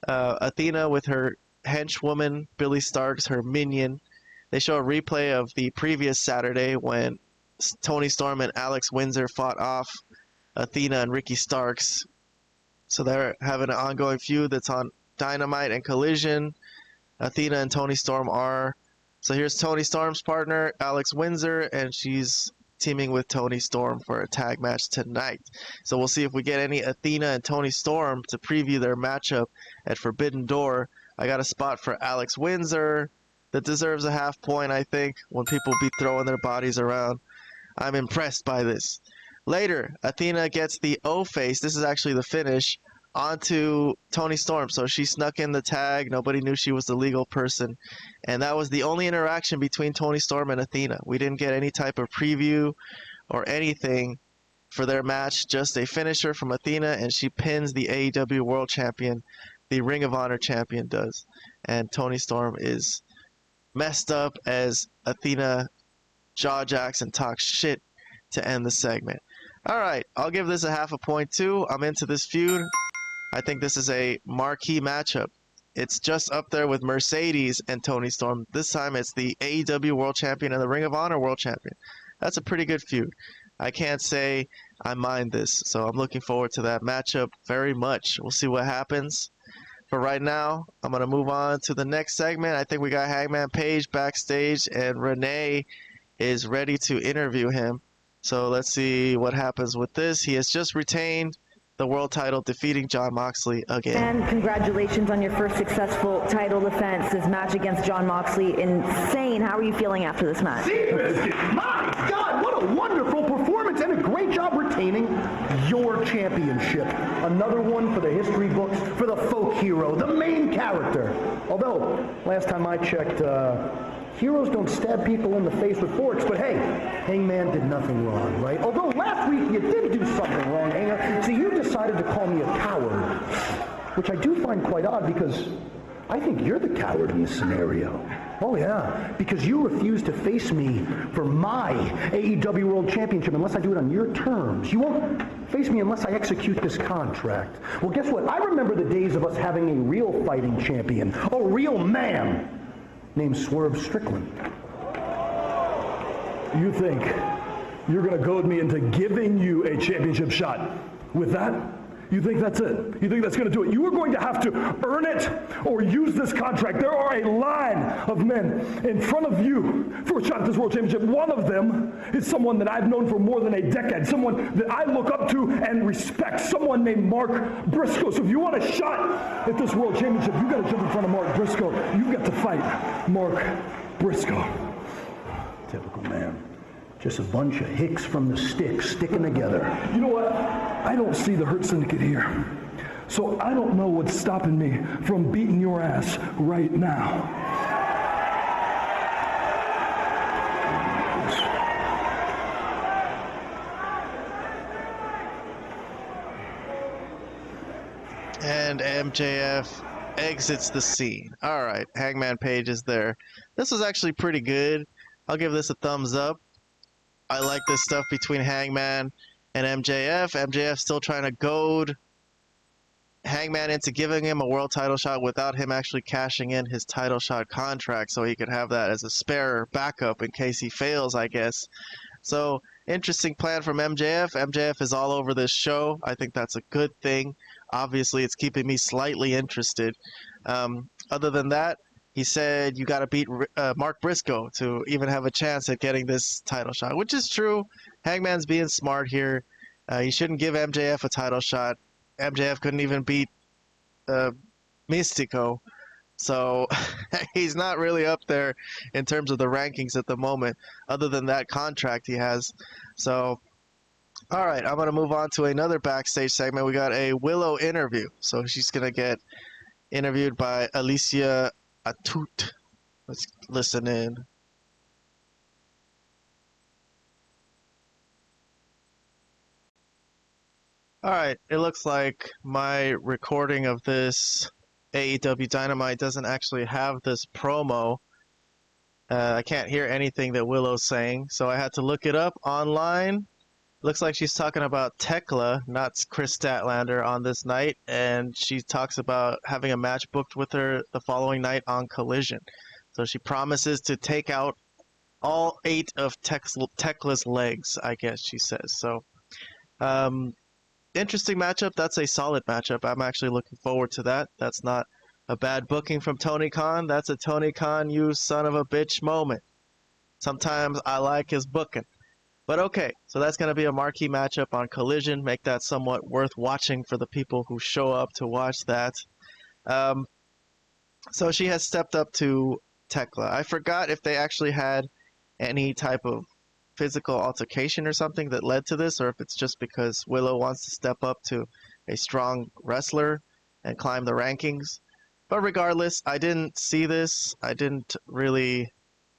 Athena with her henchwoman, Billy Starks, her minion. They show a replay of the previous Saturday when Toni Storm and Alex Windsor fought off Athena and Ricky Starks. So they're having an ongoing feud that's on Dynamite and Collision. Athena and Toni Storm are. So here's Toni Storm's partner, Alex Windsor, and she's teaming with Toni Storm for a tag match tonight. So we'll see if we get any Athena and Toni Storm to preview their matchup at Forbidden Door. I got a spot for Alex Windsor that deserves a half point, I think, when people be throwing their bodies around. I'm impressed by this. Later, Athena gets the O-face, this is actually the finish, onto Toni Storm. So she snuck in the tag, nobody knew she was the legal person, and that was the only interaction between Toni Storm and Athena. We didn't get any type of preview or anything for their match, just a finisher from Athena, and she pins the AEW World Champion, the Ring of Honor Champion does, and Toni Storm is messed up as Athena jaw jacks and talks shit to end the segment. All right, I'll give this a half a point too. I'm into this feud. I think this is a marquee matchup. It's just up there with Mercedes and Toni Storm. This time it's the AEW World Champion and the Ring of Honor World Champion. That's a pretty good feud. I can't say I mind this, so I'm looking forward to that matchup very much. We'll see what happens. For right now, I'm going to move on to the next segment. I think we got Hangman Page backstage, and Renee is ready to interview him. So let's see what happens with this. He has just retained the world title, defeating Jon Moxley again. And congratulations on your first successful title defense. This match against Jon Moxley, insane. How are you feeling after this match? My God, what a wonderful performance and a great job retaining your championship. Another one for the history books, for the folk hero, the main character. Although, last time I checked, heroes don't stab people in the face with forks, but hey, Hangman did nothing wrong, right? Although last week you did do something wrong, Hanger. So you decided to call me a coward, which I do find quite odd because I think you're the coward in this scenario. Oh, yeah, because you refuse to face me for my AEW World Championship unless I do it on your terms. You won't face me unless I execute this contract. Well, guess what? I remember the days of us having a real fighting champion, a real man, named Swerve Strickland. You think you're going to goad me into giving you a championship shot with that? You think that's it? You think that's going to do it? You are going to have to earn it or use this contract. There are a line of men in front of you for a shot at this World Championship. One of them is someone that I've known for more than a decade, someone that I look up to and respect, someone named Mark Briscoe. So if you want a shot at this World Championship, you got to jump in front of Mark Briscoe. You got to fight Mark Briscoe. Typical man. Just a bunch of hicks from the sticks sticking together. You know what? I don't see the Hurt Syndicate here. So I don't know what's stopping me from beating your ass right now. And MJF exits the scene. All right, Hangman Page is there. This was actually pretty good. I'll give this a thumbs up. I like this stuff between Hangman and MJF. MJF still trying to goad Hangman into giving him a world title shot without him actually cashing in his title shot contract, so he could have that as a spare backup in case he fails, I guess. So, interesting plan from MJF. MJF is all over this show. I think that's a good thing. Obviously, it's keeping me slightly interested. Other than that, he said you got to beat Mark Briscoe to even have a chance at getting this title shot, which is true. Hangman's being smart here. He shouldn't give MJF a title shot. MJF couldn't even beat Mystico. So he's not really up there in terms of the rankings at the moment, other than that contract he has. So, all right, I'm going to move on to another backstage segment. We got a Willow interview. So she's going to get interviewed by Alicia Atout. Let's listen in. All right, it looks like my recording of this AEW Dynamite doesn't actually have this promo. I can't hear anything that Willow's saying, so I had to look it up online. Looks like she's talking about Tekla, not Chris Statlander, on this night, and she talks about having a match booked with her the following night on Collision. So she promises to take out all 8 of Tekla's legs, I guess she says. So, interesting matchup. That's a solid matchup. I'm actually looking forward to that. That's not a bad booking from Tony Khan. That's a Tony Khan, you son of a bitch moment. Sometimes I like his booking. But okay, so that's going to be a marquee matchup on Collision. Make that somewhat worth watching for the people who show up to watch that. So she has stepped up to Tekla. I forgot if they actually had any type of physical altercation or something that led to this, or if it's just because Willow wants to step up to a strong wrestler and climb the rankings. But regardless, I didn't see this. I didn't really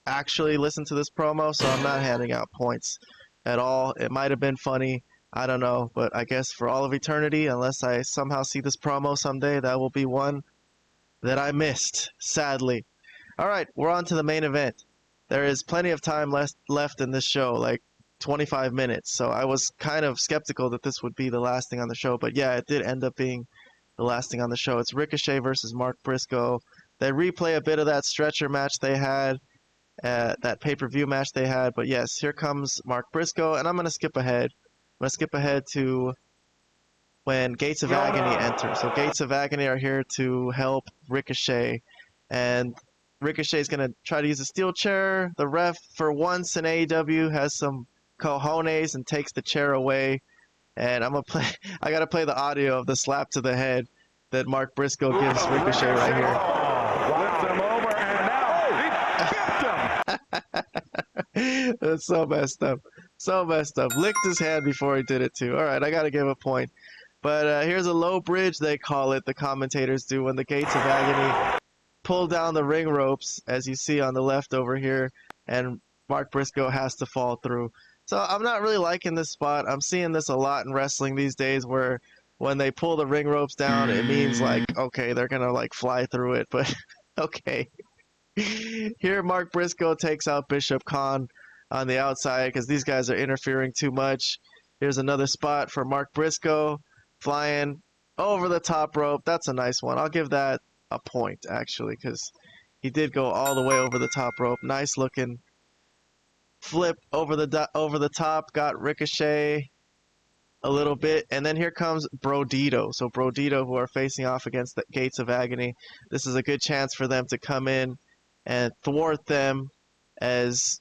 actually listen to this promo, so I'm not handing out points at all. It might have been funny, I don't know, but I guess for all of eternity, unless I somehow see this promo someday, that will be one that I missed, sadly. All right, we're on to the main event. There is plenty of time left in this show, like 25 minutes, so I was kind of skeptical that this would be the last thing on the show, but yeah, it did end up being the last thing on the show. It's Ricochet versus Mark Briscoe. They replay a bit of that stretcher match they had, that pay-per-view match they had, but yes, here comes Mark Briscoe, and I'm going to skip ahead. I'm going to skip ahead to when Gates of Agony enter. So Gates of Agony are here to help Ricochet, and Ricochet is going to try to use a steel chair. The ref, for once in AEW, has some cojones and takes the chair away. And I got to play the audio of the slap to the head that Mark Briscoe gives Ricochet right here. Lifts him over, and now he kicked him. That's so messed up. So messed up. Licked his hand before he did it too. All right, I got to give a point. But here's a low bridge, they call it, the commentators do, when the Gates of Agony pull down the ring ropes, as you see on the left over here, and Mark Briscoe has to fall through. So I'm not really liking this spot. I'm seeing this a lot in wrestling these days, where when they pull the ring ropes down, it means like, okay, they're gonna like fly through it, but okay. Here, Mark Briscoe takes out Bishop Khan on the outside because these guys are interfering too much. Here's another spot for Mark Briscoe flying over the top rope. That's a nice one. I'll give that a point, actually, because he did go all the way over the top rope. Nice looking flip over the top. Got Ricochet a little bit, and then here comes Brodito. So Brodito, who are facing off against the Gates of Agony, this is a good chance for them to come in and thwart them, as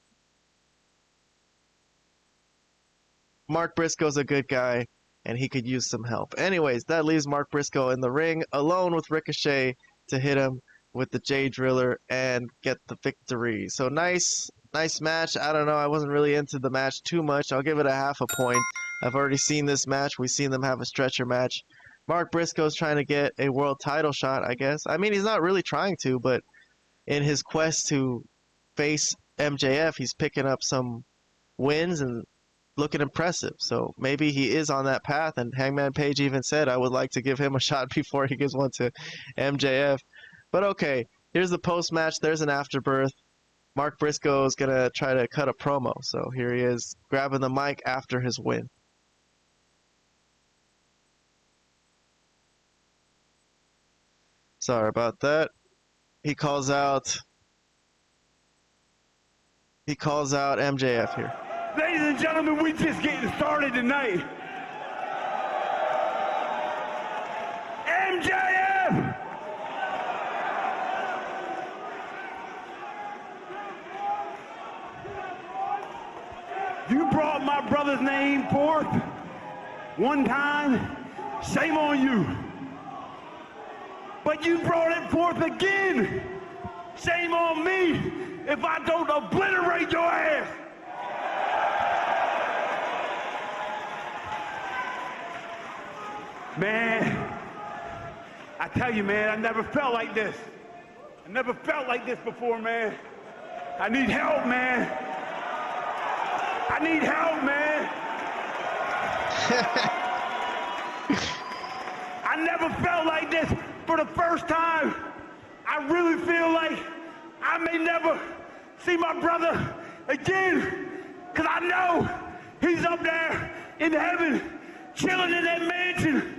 Mark Briscoe's a good guy and he could use some help. Anyways, that leaves Mark Briscoe in the ring alone with Ricochet to hit him with the J Driller and get the victory. So nice match. I don't know, I wasn't really into the match too much. I'll give it a half a point. I've already seen this match. We've seen them have a stretcher match. Mark Briscoe's trying to get a world title shot, I guess. I mean, he's not really trying to, but in his quest to face MJF, he's picking up some wins and looking impressive. So maybe he is on that path, and Hangman Page even said, I would like to give him a shot before he gives one to MJF. But okay, here's the post-match. There's an afterbirth. Mark Briscoe is going to try to cut a promo. So here he is grabbing the mic after his win. Sorry about that. He calls out MJF here. Ladies and gentlemen, we just getting started tonight. MJF! You brought my brother's name forth one time, shame on you. But you brought it forth again, shame on me if I don't obliterate your ass. Man, I tell you, man, I never felt like this. I never felt like this before, man. I need help, man. I need help, man. I never felt like this for the first time. I really feel like I may never see my brother again, because I know he's up there in heaven, chilling in that mansion.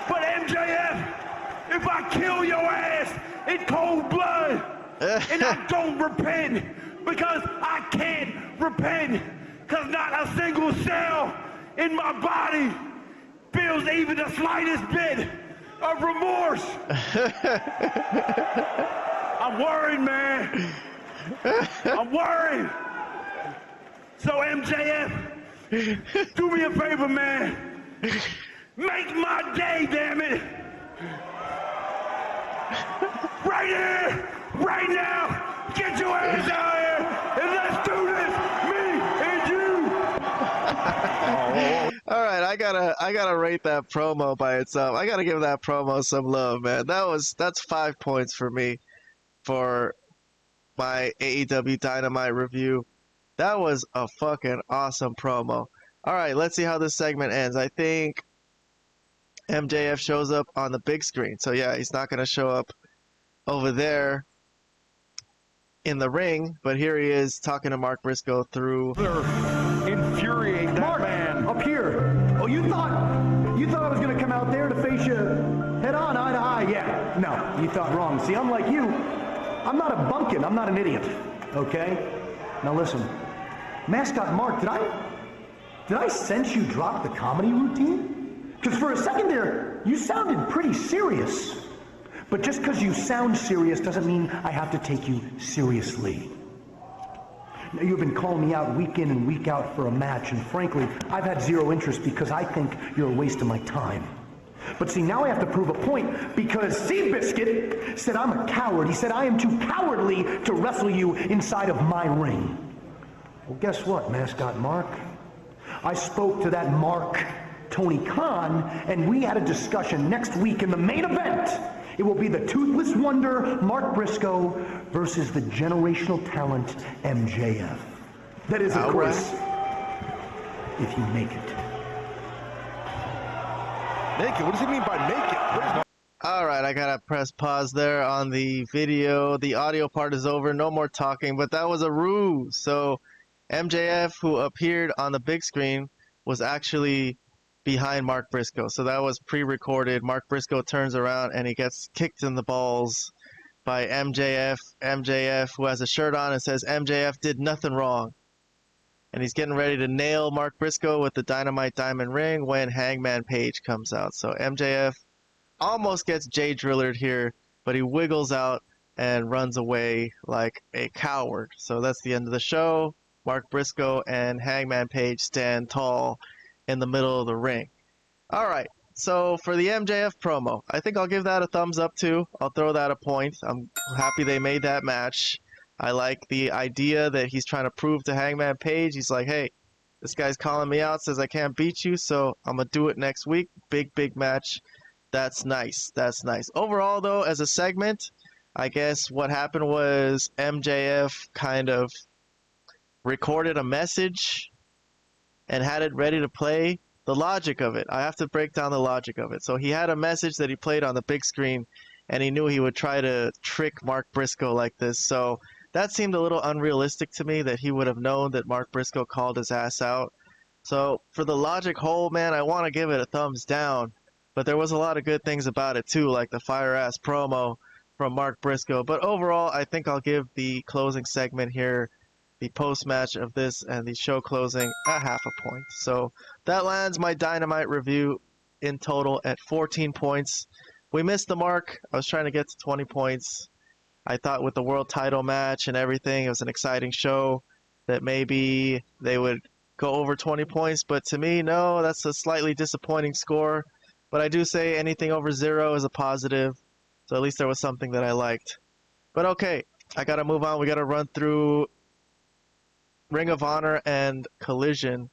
But MJF, if I kill your ass in cold blood, and I don't repent, because I can't repent, because not a single cell in my body feels even the slightest bit of remorse. I'm worried, man. I'm worried. So MJF, do me a favor, man. Make my day, damn it. Right here, right now, get your ass out here and let's do this, me and you. All right, I gotta rate that promo by itself. I gotta give that promo some love, man. That's 5 points for me for my AEW Dynamite review. That was a fucking awesome promo. All right, let's see how this segment ends. I think MJF shows up on the big screen. So yeah, he's not gonna show up over there in the ring, but here he is talking to Mark Briscoe through. Infuriate that Mark, man. up here. Oh, you thought I was gonna come out there to face you head on, eye to eye? Yeah. No, you thought wrong. See, unlike you, I'm not a bumpkin. I'm not an idiot. Okay? Now listen, Mascot Mark, did I sense you drop the comedy routine? Because for a second there, you sounded pretty serious. But just because you sound serious doesn't mean I have to take you seriously. Now, you've been calling me out week in and week out for a match, and frankly, I've had zero interest because I think you're a waste of my time. But see, now I have to prove a point because Seabiscuit said I'm a coward. He said I am too cowardly to wrestle you inside of my ring. Well, guess what, Mascot Mark? I spoke to that Mark, Tony Khan, and we had a discussion next week in the main event. It will be the Toothless Wonder, Mark Briscoe, versus the generational talent, MJF. That is, of course, if you make it. Naked? What does he mean by naked? All right, I gotta press pause there on the video. The audio part is over. No more talking, but that was a ruse. So MJF, who appeared on the big screen, was actually behind Mark Briscoe. So that was pre-recorded. Mark Briscoe turns around and he gets kicked in the balls by MJF. MJF, who has a shirt on and says MJF did nothing wrong. And he's getting ready to nail Mark Briscoe with the Dynamite Diamond Ring when Hangman Page comes out. So MJF almost gets Jay Drillered here, but he wiggles out and runs away like a coward. So that's the end of the show. Mark Briscoe and Hangman Page stand tall in the middle of the ring. All right, so for the MJF promo, I think I'll give that a thumbs up too. I'll throw that a point. I'm happy they made that match. I like the idea that he's trying to prove to Hangman Page. He's like, hey, this guy's calling me out, says I can't beat you, so I'm going to do it next week. Big match. That's nice. That's nice. Overall, though, as a segment, I guess what happened was MJF kind of recorded a message and had it ready to play. The logic of it, I have to break down the logic of it. So he had a message that he played on the big screen, and he knew he would try to trick Mark Briscoe like this. So that seemed a little unrealistic to me, that he would have known that Mark Briscoe called his ass out. So for the logic whole, man, I want to give it a thumbs down. But there was a lot of good things about it too, like the fire-ass promo from Mark Briscoe. But overall, I think I'll give the closing segment here, the post-match of this and the show closing, a half a point. So that lands my Dynamite review in total at 14 points. We missed the mark. I was trying to get to 20 points. I thought with the world title match and everything, it was an exciting show, that maybe they would go over 20 points. But to me, no, that's a slightly disappointing score. But I do say anything over 0 is a positive. So at least there was something that I liked. But okay, I got to move on. We got to run through Ring of Honor and Collision.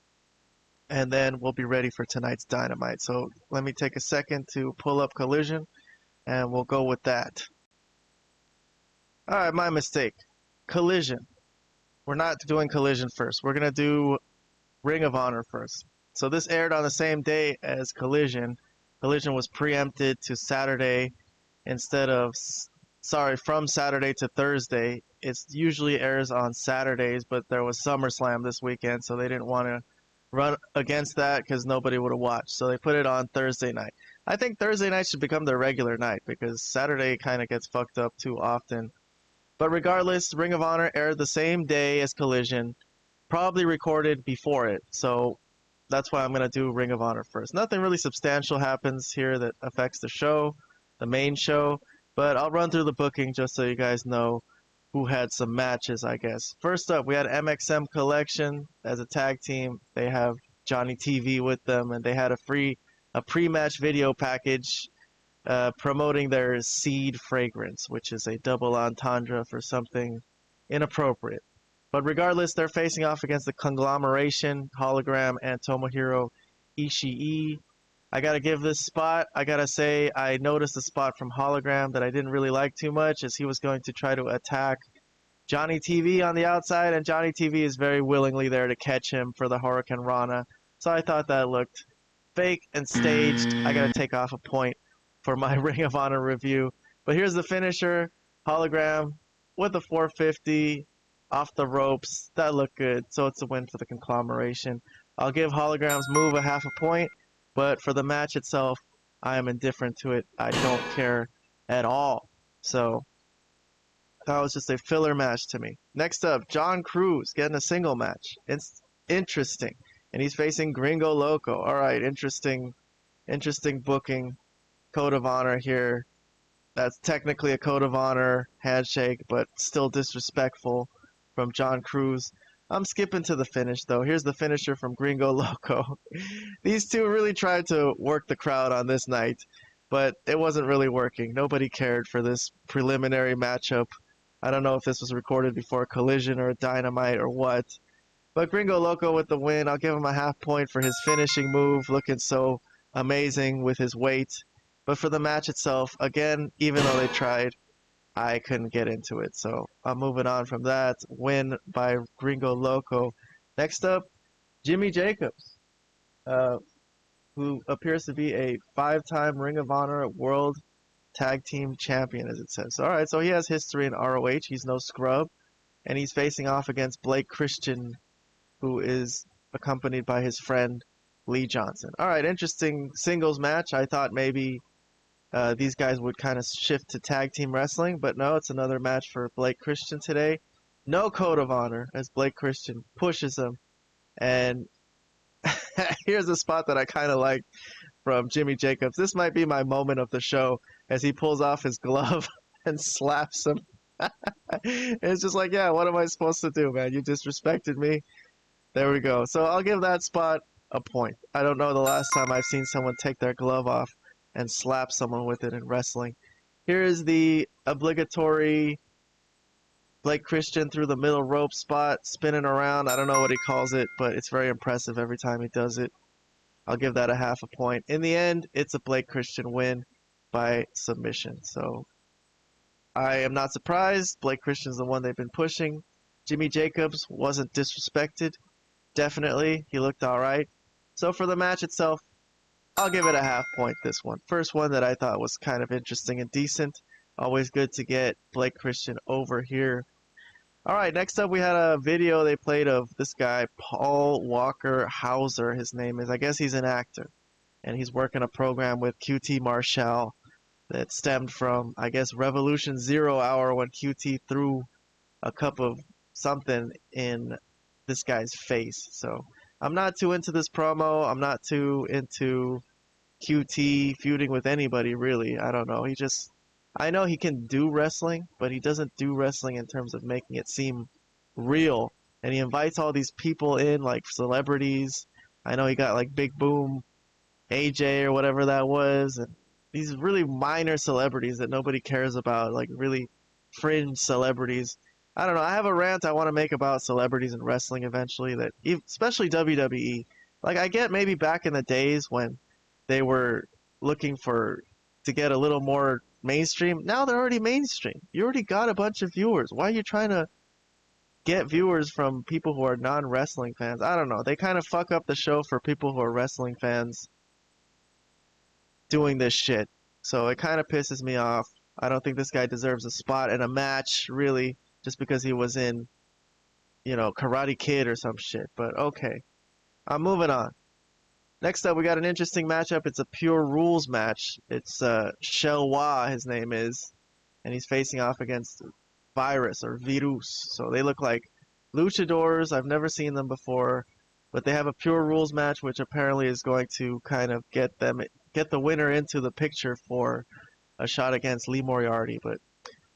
And then we'll be ready for tonight's Dynamite. So let me take a second to pull up Collision. And we'll go with that. Alright, my mistake. Collision. We're not doing Collision first. We're going to do Ring of Honor first. So this aired on the same day as Collision. Collision was preempted to Saturday instead of, from Saturday to Thursday. It usually airs on Saturdays, but there was SummerSlam this weekend, so they didn't want to run against that because nobody would have watched. So they put it on Thursday night. I think Thursday night should become their regular night because Saturday kind of gets fucked up too often. But regardless, Ring of Honor aired the same day as Collision, probably recorded before it. So that's why I'm going to do Ring of Honor first. Nothing really substantial happens here that affects the show, the main show, but I'll run through the booking just so you guys know who had some matches, I guess. First up, we had MXM Collection as a tag team. They have Johnny TV with them, and they had a pre-match video package promoting their Seed fragrance, which is a double entendre for something inappropriate. But regardless, they're facing off against the Conglomeration, Hologram, and Tomohiro Ishii. I gotta give this spot, I gotta say, I noticed a spot from Hologram that I didn't really like too much, as he was going to try to attack Johnny TV on the outside, and Johnny TV is very willingly there to catch him for the Hurricane Rana. So I thought that looked fake and staged. I gotta take off a point for my Ring of Honor review. But here's the finisher, Hologram with a 450. Off the ropes. That looked good. So it's a win for the Conglomeration. I'll give Hologram's move a half a point, but for the match itself, I am indifferent to it. I don't care at all. So that was just a filler match to me. Next up, John Cruz getting a single match. It's interesting. And he's facing Gringo Loco. All right, interesting booking. Code of Honor here. That's technically a Code of Honor handshake, but still disrespectful from John Cruz. I'm skipping to the finish, though. Here's the finisher from Gringo Loco. These two really tried to work the crowd on this night, but it wasn't really working. Nobody cared for this preliminary matchup. I don't know if this was recorded before Collision or Dynamite or what. But Gringo Loco with the win. I'll give him a half point for his finishing move, looking so amazing with his weight. But for the match itself, again, even though they tried, I couldn't get into it. So I'm moving on from that. Win by Gringo Loco. Next up, Jimmy Jacobs, who appears to be a 5-time Ring of Honor World tag team champion, as it says. All right, so he has history in ROH. He's no scrub, and he's facing off against Blake Christian, who is accompanied by his friend Lee Johnson. All right, interesting singles match. I thought maybe these guys would kind of shift to tag team wrestling, but no, it's another match for Blake Christian today. No code of honor as Blake Christian pushes him, and here's a spot that I kind of like from Jimmy Jacobs. This might be my moment of the show as he pulls off his glove and slaps him. It's just like, yeah, what am I supposed to do, man? You disrespected me. There we go. So I'll give that spot a point. I don't know the last time I've seen someone take their glove off and slap someone with it in wrestling. Here is the obligatory Blake Christian through the middle rope spot, spinning around. I don't know what he calls it, but it's very impressive every time he does it. I'll give that a half a point. In the end, it's a Blake Christian win by submission. So I am not surprised. Blake Christian's the one they've been pushing. Jimmy Jacobs wasn't disrespected. Definitely. He looked all right. So for the match itself, I'll give it a half point this one. First one that I thought was kind of interesting and decent. Always good to get Blake Christian over here. All right, next up we had a video they played of this guy, Paul Walker Hauser, his name is. I guess he's an actor. And he's working a program with QT Marshall that stemmed from, I guess, Revolution 0 Hour when QT threw a cup of something in this guy's face. So I'm not too into this promo. I'm not too into QT feuding with anybody, really. I don't know. I know he can do wrestling, but he doesn't do wrestling in terms of making it seem real. And he invites all these people in, like celebrities. I know he got like Big Boom, AJ or whatever that was. And these really minor celebrities that nobody cares about, like really fringe celebrities. I don't know. I have a rant I want to make about celebrities in wrestling eventually, that especially WWE. Like, I get maybe back in the days when they were looking to get a little more mainstream. Now they're already mainstream. You already got a bunch of viewers. Why are you trying to get viewers from people who are non-wrestling fans? I don't know. They kind of fuck up the show for people who are wrestling fans doing this shit. So it kind of pisses me off. I don't think this guy deserves a spot in a match, really, just because he was in, Karate Kid or some shit. But okay. I'm moving on. Next up, we got an interesting matchup. It's a Pure Rules match. It's Shelwa, his name is, and he's facing off against Virus. So they look like luchadors. I've never seen them before, but they have a Pure Rules match, which apparently is going to kind of get the winner into the picture for a shot against Lee Moriarty. But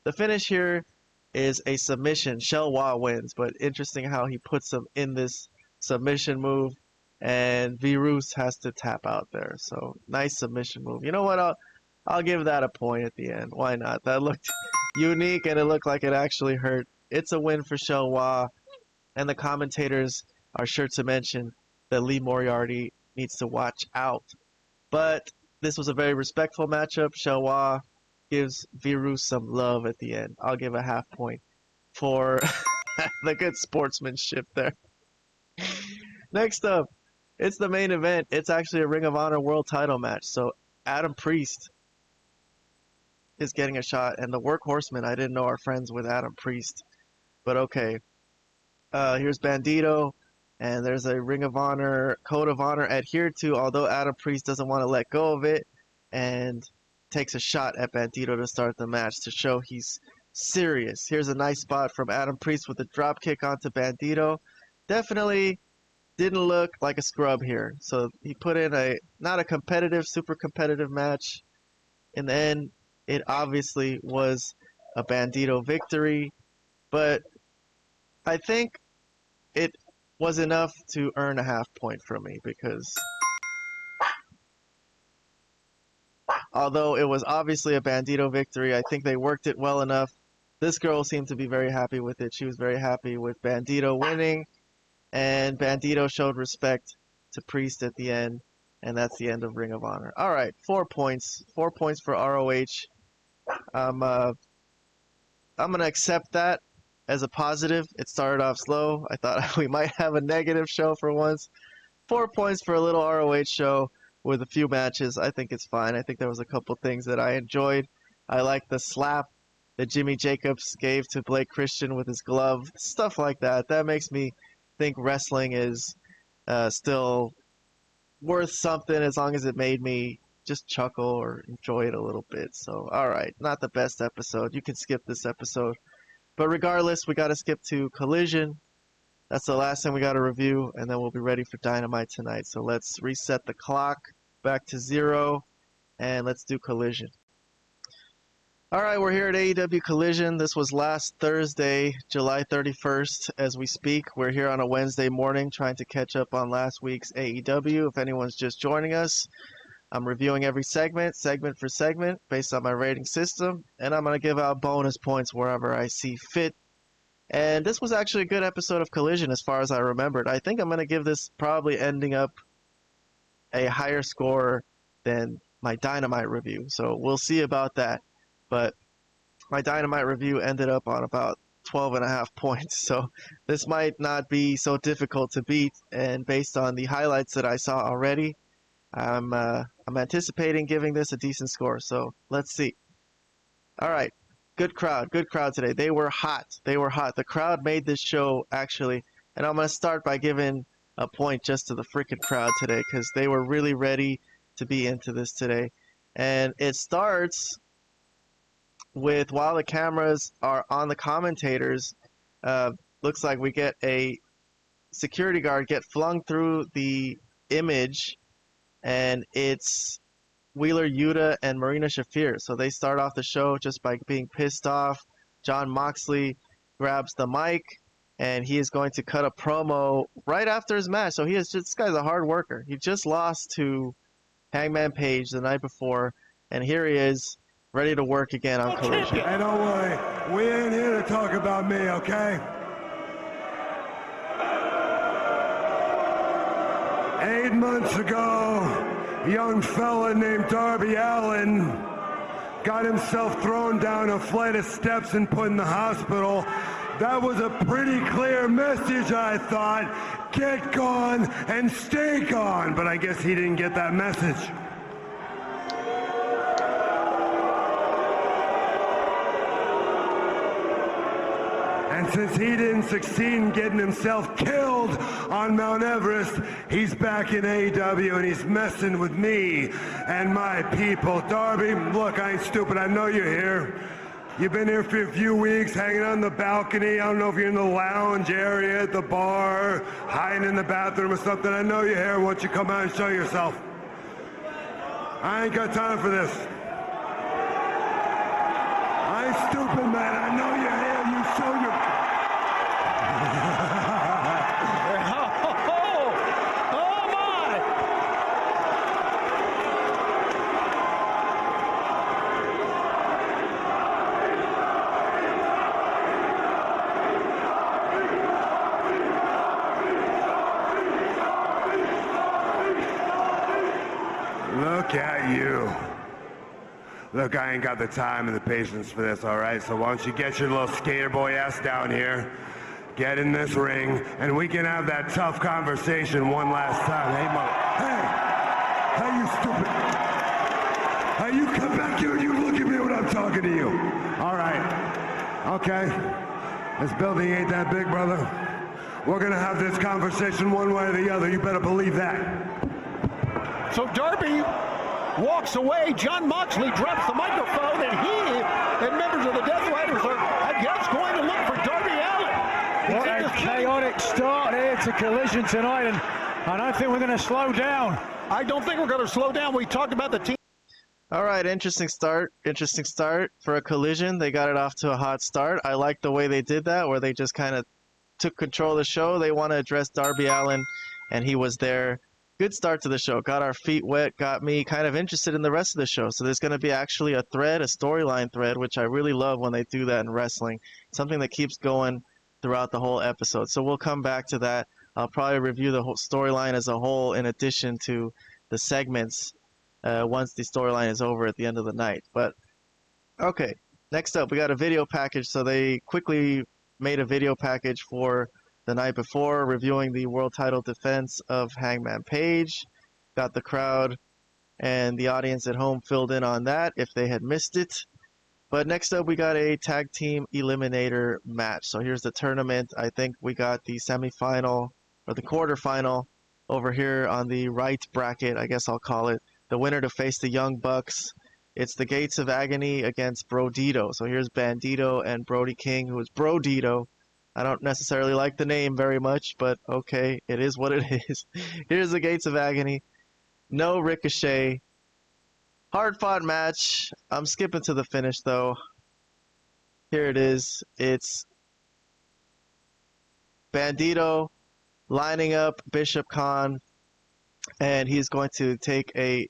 the finish here is a submission. Shelwa wins, but interesting how he puts him in this submission move. And Virus has to tap out there. So nice submission move. You know what? I'll give that a point at the end. Why not? That looked unique and it looked like it actually hurt. It's a win for Shelwa. And the commentators are sure to mention that Lee Moriarty needs to watch out. But this was a very respectful matchup. Shelwa gives Virus some love at the end. I'll give a half point for the good sportsmanship there. Next up. It's the main event. It's actually a Ring of Honor World Title match. So Adam Priest is getting a shot, and the Workhorsemen, I didn't know are friends with Adam Priest, but okay. Here's Bandito, and there's a Ring of Honor Code of Honor adhered to, although Adam Priest doesn't want to let go of it, and takes a shot at Bandito to start the match to show he's serious. Here's a nice spot from Adam Priest with a drop kick onto Bandito. Definitely didn't look like a scrub here. So he put in not a competitive, super competitive match. In the end, it obviously was a Bandito victory, but I think it was enough to earn a half point from me, because although it was obviously a Bandito victory, I think they worked it well enough. This girl seemed to be very happy with it. She was very happy with Bandito winning. And Bandito showed respect to Priest at the end, and that's the end of Ring of Honor. All right, 4 points. 4 points for ROH. I'm gonna accept that as a positive. It started off slow. I thought we might have a negative show for once. 4 points for a little ROH show with a few matches. I think it's fine. I think there was a couple things that I enjoyed. I like the slap that Jimmy Jacobs gave to Blake Christian with his glove, stuff like that. That makes me think wrestling is still worth something as long as it made me just chuckle or enjoy it a little bit. So, all right, not the best episode. You can skip this episode. But regardless, we got to skip to Collision. That's the last thing we got to review, and then we'll be ready for Dynamite tonight. So let's reset the clock back to 0, and let's do Collision. All right, we're here at AEW Collision. This was last Thursday, July 31st, as we speak. We're here on a Wednesday morning trying to catch up on last week's AEW. If anyone's just joining us, I'm reviewing every segment for segment, based on my rating system, and I'm going to give out bonus points wherever I see fit. And this was actually a good episode of Collision as far as I remembered. I think I'm going to give this probably ending up a higher score than my Dynamite review, so we'll see about that. But my Dynamite review ended up on about 12.5 points, so this might not be so difficult to beat, and based on the highlights that I saw already, I'm anticipating giving this a decent score, so let's see. All right, good crowd today. They were hot. The crowd made this show, actually, and I'm going to start by giving a point just to the freaking crowd today, because they were really ready to be into this today. And it starts with, while the cameras are on the commentators, looks like we get a security guard get flung through the image, and it's Wheeler Yuta and Marina Shafir. So they start off the show just by being pissed off. Jon Moxley grabs the mic, and he is going to cut a promo right after his match. So this guy's a hard worker. He just lost to Hangman Page the night before, and here he is, ready to work again on Collision. Hey, don't worry. We ain't here to talk about me, okay? 8 months ago, a young fella named Darby Allin got himself thrown down a flight of steps and put in the hospital. That was a pretty clear message, I thought. Get gone and stay gone. But I guess he didn't get that message. And since he didn't succeed in getting himself killed on Mount Everest, he's back in AEW and he's messing with me and my people. Darby, look, I ain't stupid. I know you're here. You've been here for a few weeks, hanging on the balcony. I don't know if you're in the lounge area at the bar, hiding in the bathroom or something. I know you're here. Why don't you come out and show yourself? I ain't got time for this. I ain't stupid, man. I know you're here. You show your... Look at you. Look, I ain't got the time and the patience for this, all right? So why don't you get your little skater boy ass down here, get in this ring, and we can have that tough conversation one last time. Hey, you stupid. Hey, you come back here and you look at me when I'm talking to you. All right, okay. This building ain't that big, brother. We're gonna have this conversation one way or the other. You better believe that. So Darby walks away. Jon Moxley drops the microphone, and he and members of the Death Riders are, I guess, going to look for Darby Allin. What a chaotic start here to Collision tonight, and I don't think we're going to slow down. I don't think we're going to slow down. We talked about the team. All right, interesting start for a Collision. They got it off to a hot start. I like the way they did that, where they just kind of took control of the show. They want to address Darby Allin, and he was there. Good start to the show. Got our feet wet, got me kind of interested in the rest of the show. So there's going to be actually a thread, a storyline thread, which I really love when they do that in wrestling. Something that keeps going throughout the whole episode. So we'll come back to that. I'll probably review the whole storyline as a whole in addition to the segments once the storyline is over at the end of the night. But, okay. Next up, we got a video package. So they quickly made a video package for the night before, reviewing the world title defense of Hangman Page. Got the crowd and the audience at home filled in on that if they had missed it. But next up, we got a tag team eliminator match. So here's the tournament. I think we got the semifinal or the quarterfinal over here on the right bracket, I guess I'll call it. The winner to face the Young Bucks. It's the Gates of Agony against Brodito. So here's Bandito and Brody King, who is Brodito. I don't necessarily like the name very much, but okay, it is what it is. Here's the Gates of Agony. No Ricochet. Hard-fought match. I'm skipping to the finish, though. Here it is. It's Bandito lining up Bishop Khan, and he's going to take a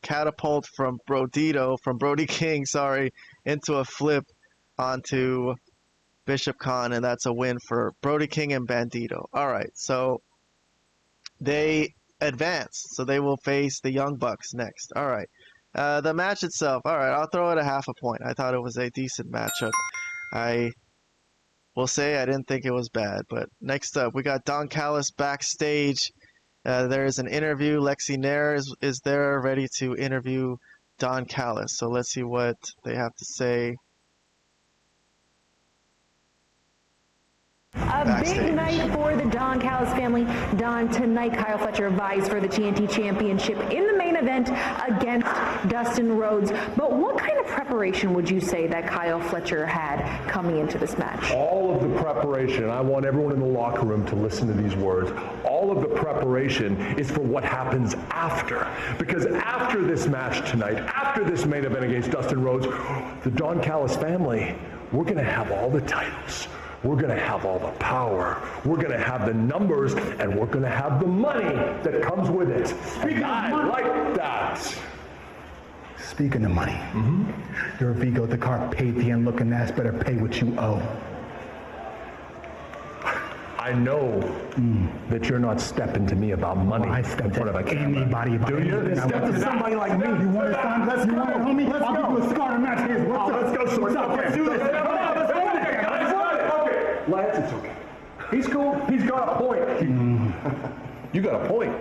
catapult from Brody King, into a flip onto Bishop Khan, and that's a win for Brody King and Bandito. All right, so they advance, so they will face the Young Bucks next. All right, the match itself, all right, I'll throw it a half a point. I thought it was a decent matchup. I will say I didn't think it was bad, but next up, we got Don Callis backstage. There's an interview. Lexi Nair is there ready to interview Don Callis, so let's see what they have to say. Big night for the Don Callis family. Don, tonight Kyle Fletcher vies for the TNT Championship in the main event against Dustin Rhodes. But what kind of preparation would you say that Kyle Fletcher had coming into this match? All of the preparation, I want everyone in the locker room to listen to these words. All of the preparation is for what happens after. Because after this match tonight, after this main event against Dustin Rhodes, the Don Callis family, we're going to have all the titles. We're going to have all the power. We're going to have the numbers, and we're going to have the money that comes with it. I like that. Speaking of money, your Vigo the Carpathian looking ass better pay what you owe. I know that you're not stepping to me about money I step in front of a camera. anybody about Do you? anything. I Step want to somebody like me. You want it, son? Let's go, homie. Let's I'll go. give you a scar match. Here's what's up. Let's go, What's up? Let's do this. Come on, let's do this. Okay, Lance, it's okay. He's cool. He's got a point. You got a point.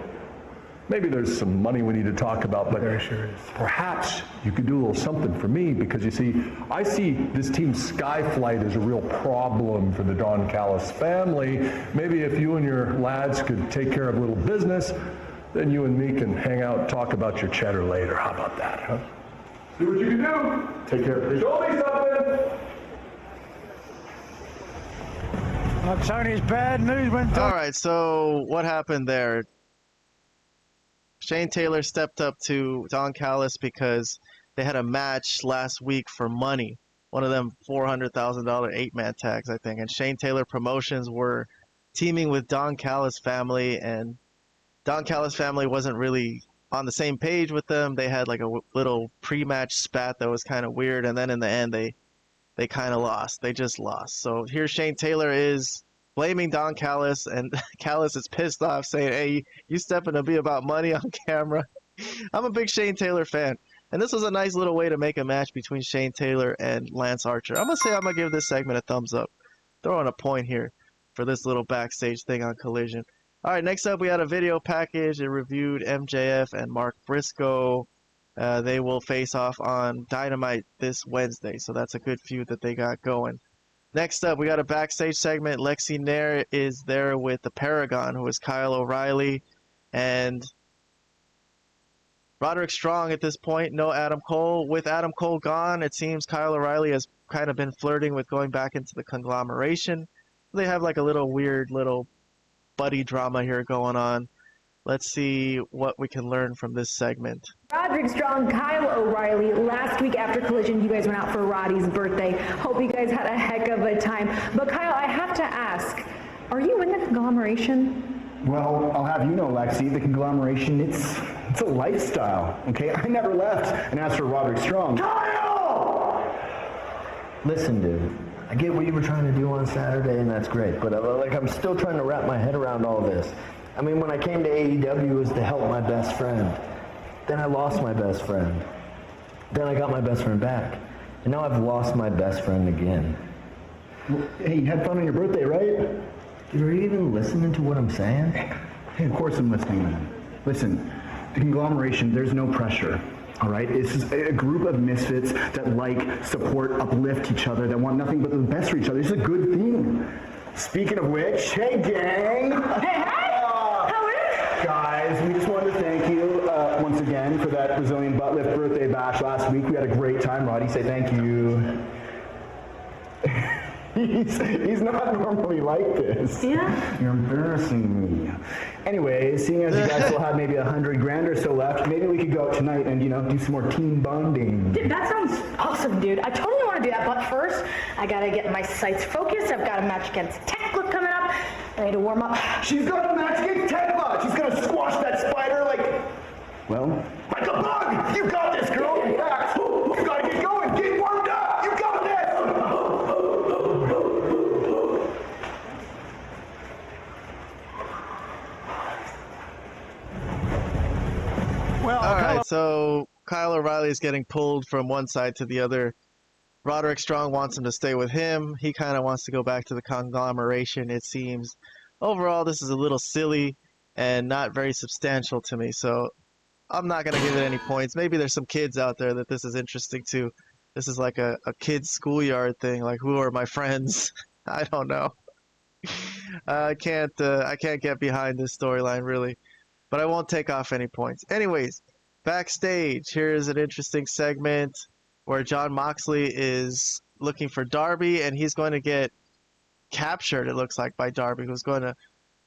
Maybe there's some money we need to talk about, but There sure is. perhaps you could do a little something for me, because you see, I see this team Skyflight as a real problem for the Don Callis family. Maybe if you and your lads could take care of a little business, then you and me can hang out and talk about your cheddar later. How about that, huh? See what you can do. Take care of it. Show me something. Tony's bad news went All right, so what happened there? Shane Taylor stepped up to Don Callis because they had a match last week for money. One of them $400,000 8-man tags, I think. And Shane Taylor Promotions were teaming with Don Callis family, and Don Callis family wasn't really on the same page with them. They had like a little pre-match spat that was kind of weird, and then in the end they kind of lost. They just lost. So here Shane Taylor is blaming Don Callis, and Callis is pissed off, saying, hey, you stepping to be about money on camera. I'm a big Shane Taylor fan, and this was a nice little way to make a match between Shane Taylor and Lance Archer. I'm going to give this segment a thumbs up. Throwing a point here for this little backstage thing on Collision. All right, next up we had a video package. It reviewed MJF and Mark Briscoe. They will face off on Dynamite this Wednesday, so that's a good feud that they got going. Next up, we got a backstage segment. Lexi Nair is there with the Paragon, who is Kyle O'Reilly, and Roderick Strong at this point. No Adam Cole. With Adam Cole gone, it seems Kyle O'Reilly has kind of been flirting with going back into the conglomeration. They have like a little weird little buddy drama here going on. Let's see what we can learn from this segment. Roderick Strong, Kyle O'Reilly. Last week after Collision, you guys went out for Roddy's birthday. Hope you guys had a heck of a time. But Kyle, I have to ask, are you in the conglomeration? Well, I'll have you know, Lexi, the conglomeration, it's a lifestyle, okay? I never left. And as for Roderick Strong... Kyle! Listen, dude, I get what you were trying to do on Saturday, and that's great, but I'm still trying to wrap my head around all this. I mean, when I came to AEW, it was to help my best friend. Then I lost my best friend. Then I got my best friend back. And now I've lost my best friend again. Well, hey, you had fun on your birthday, right? Dude, are you even listening to what I'm saying? Hey, of course I'm listening, man. Listen, the conglomeration, there's no pressure. All right, it's just a group of misfits that like, support, uplift each other, that want nothing but the best for each other. It's a good thing. Speaking of which, hey gang! Hey, how is? Guys, we just wanted to thank you once again for that Brazilian butt lift birthday bash last week. We had a great time. Roddy, say thank you. He's not normally like this. Yeah? You're embarrassing me. Anyway, seeing as you guys still have maybe $100,000 or so left, maybe we could go out tonight and, do some more team bonding. Dude, that sounds awesome, dude. I totally want to do that, but first, I gotta get my sights focused. I've got a match against Tekla coming up. I need to warm up. She's got a match against Tekla! She's gonna squash that spider like a bug! You got this, girl! In fact, you gotta get going! Get warmed up! You got this! All right, so Kyle O'Reilly is getting pulled from one side to the other. Roderick Strong wants him to stay with him. He kind of wants to go back to the conglomeration, it seems. Overall, this is a little silly and not very substantial to me, so I'm not going to give it any points. Maybe there's some kids out there that this is interesting to. This is like a kid's schoolyard thing, like who are my friends? I don't know. I can't get behind this storyline, really. But I won't take off any points. Anyways, backstage, here's an interesting segment where Jon Moxley is looking for Darby, and he's going to get captured, it looks like, by Darby, who's going to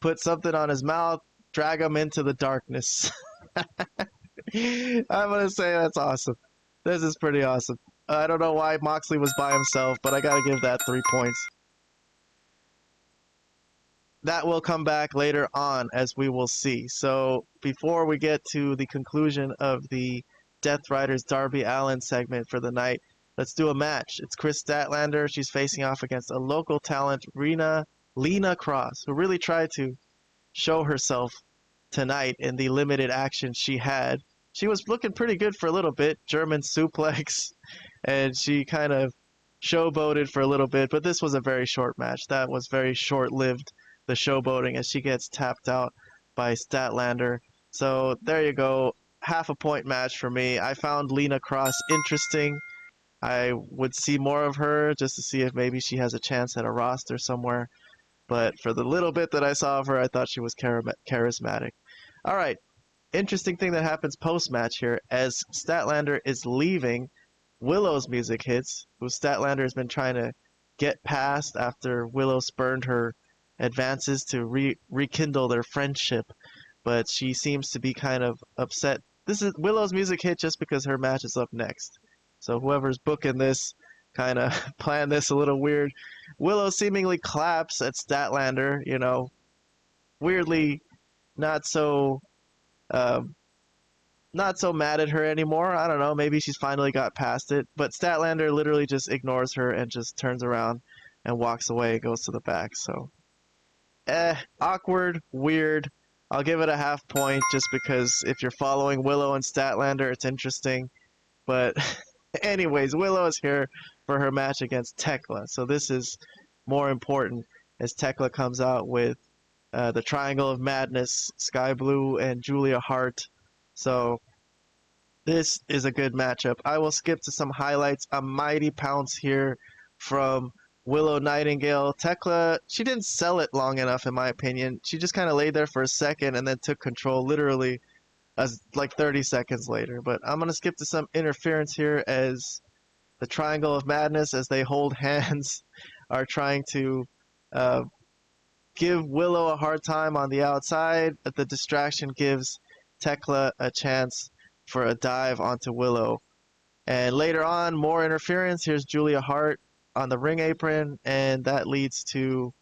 put something on his mouth, drag him into the darkness. I'm going to say that's awesome. This is pretty awesome. I don't know why Moxley was by himself, but I got to give that 3 points. That will come back later on, as we will see. So before we get to the conclusion of the Death Riders Darby Allin segment for the night, let's do a match. It's Chris Statlander. She's facing off against a local talent, Lena Cross, who really tried to show herself tonight in the limited action she had. She was looking pretty good for a little bit, German suplex, and she kind of showboated for a little bit, but this was a very short match. That was very short-lived, the showboating, as she gets tapped out by Statlander. So there you go, half a point match for me. I found Lena Cross interesting. I would see more of her just to see if maybe she has a chance at a roster somewhere. But for the little bit that I saw of her, I thought she was charismatic. All right, interesting thing that happens post-match here. As Statlander is leaving, Willow's music hits, who Statlander has been trying to get past after Willow spurned her advances to rekindle their friendship, but she seems to be kind of upset. This is Willow's music hit just because her match is up next. So whoever's booking this kind of planned this a little weird. Willow seemingly claps at Statlander, weirdly not so mad at her anymore. I don't know, maybe she's finally got past it, but Statlander literally just ignores her and just turns around and walks away and goes to the back. So awkward, weird. I'll give it a half point just because if you're following Willow and Statlander, it's interesting. But anyways, Willow is here for her match against Tekla. So this is more important as Tekla comes out with the Triangle of Madness, Sky Blue and Julia Hart. So this is a good matchup. I will skip to some highlights. A mighty pounce here from Willow Nightingale. Tekla, she didn't sell it long enough, in my opinion. She just kind of laid there for a second and then took control literally like 30 seconds later. But I'm going to skip to some interference here as the Triangle of Madness, as they hold hands, are trying to give Willow a hard time on the outside. But the distraction gives Tekla a chance for a dive onto Willow. And later on, more interference. Here's Julia Hart on the ring apron, and that leads to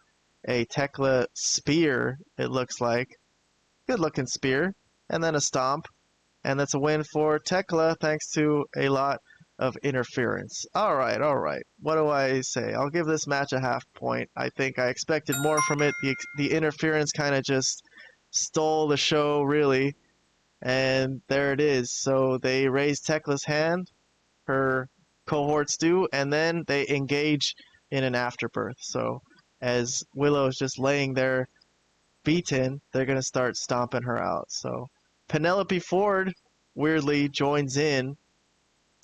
a Tekla spear, it looks like. Good looking spear. And then a stomp. And that's a win for Tekla thanks to a lot of interference. All right. What do I say? I'll give this match a half point. I think I expected more from it. The interference kind of just stole the show, really. And there it is. So they raise Tekla's hand, her cohorts do, and then they engage in an afterbirth. So as Willow is just laying there beaten, they're going to start stomping her out. So Penelope Ford weirdly joins in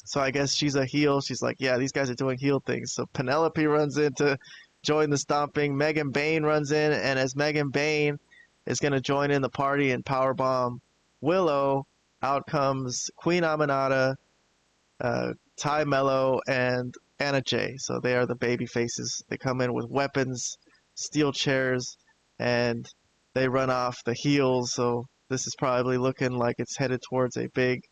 So I guess she's a heel. She's like, yeah, these guys are doing heel things. So Penelope runs in to join the stomping. Megan Bayne runs in, and as Megan Bayne is going to join in the party and powerbomb Willow, out comes Queen Aminata, Ty Mello, and Anna Jay. So they are the baby faces. They come in with weapons, steel chairs, and they run off the heels. So this is probably looking like it's headed towards a big,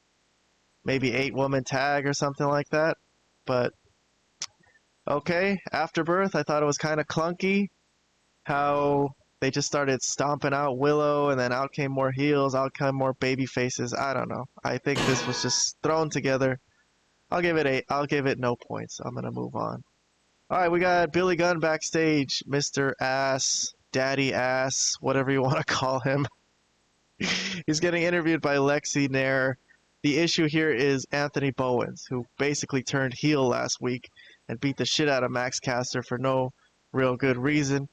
maybe 8-woman tag or something like that. But okay, Afterbirth, I thought it was kind of clunky how they just started stomping out Willow, and then out came more heels, out came more baby faces. I don't know. I think this was just thrown together. I'll give it no points. I'm gonna move on. All right, we got Billy Gunn backstage, Mr. Ass, Daddy Ass, whatever you want to call him. He's getting interviewed by Lexi Nair. The issue here is Anthony Bowens, who basically turned heel last week and beat the shit out of Max Caster for no real good reason.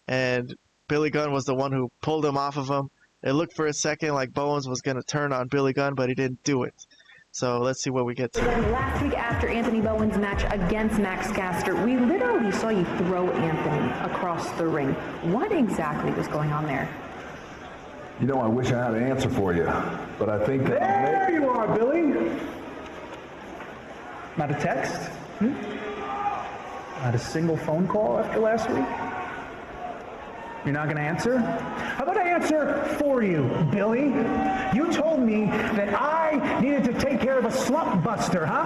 And Billy Gunn was the one who pulled him off of him. It looked for a second like Bowens was going to turn on Billy Gunn, but he didn't do it. So let's see what we get to. Last week after Anthony Bowens' match against Max Caster, we literally saw you throw Anthony across the ring. What exactly was going on there? You know, I wish I had an answer for you, but I think... There you are, Billy. Not a text? Not a single phone call after last week? You're not going to answer? How about I answer for you, Billy? You told me that I needed to take care of a slump buster, huh?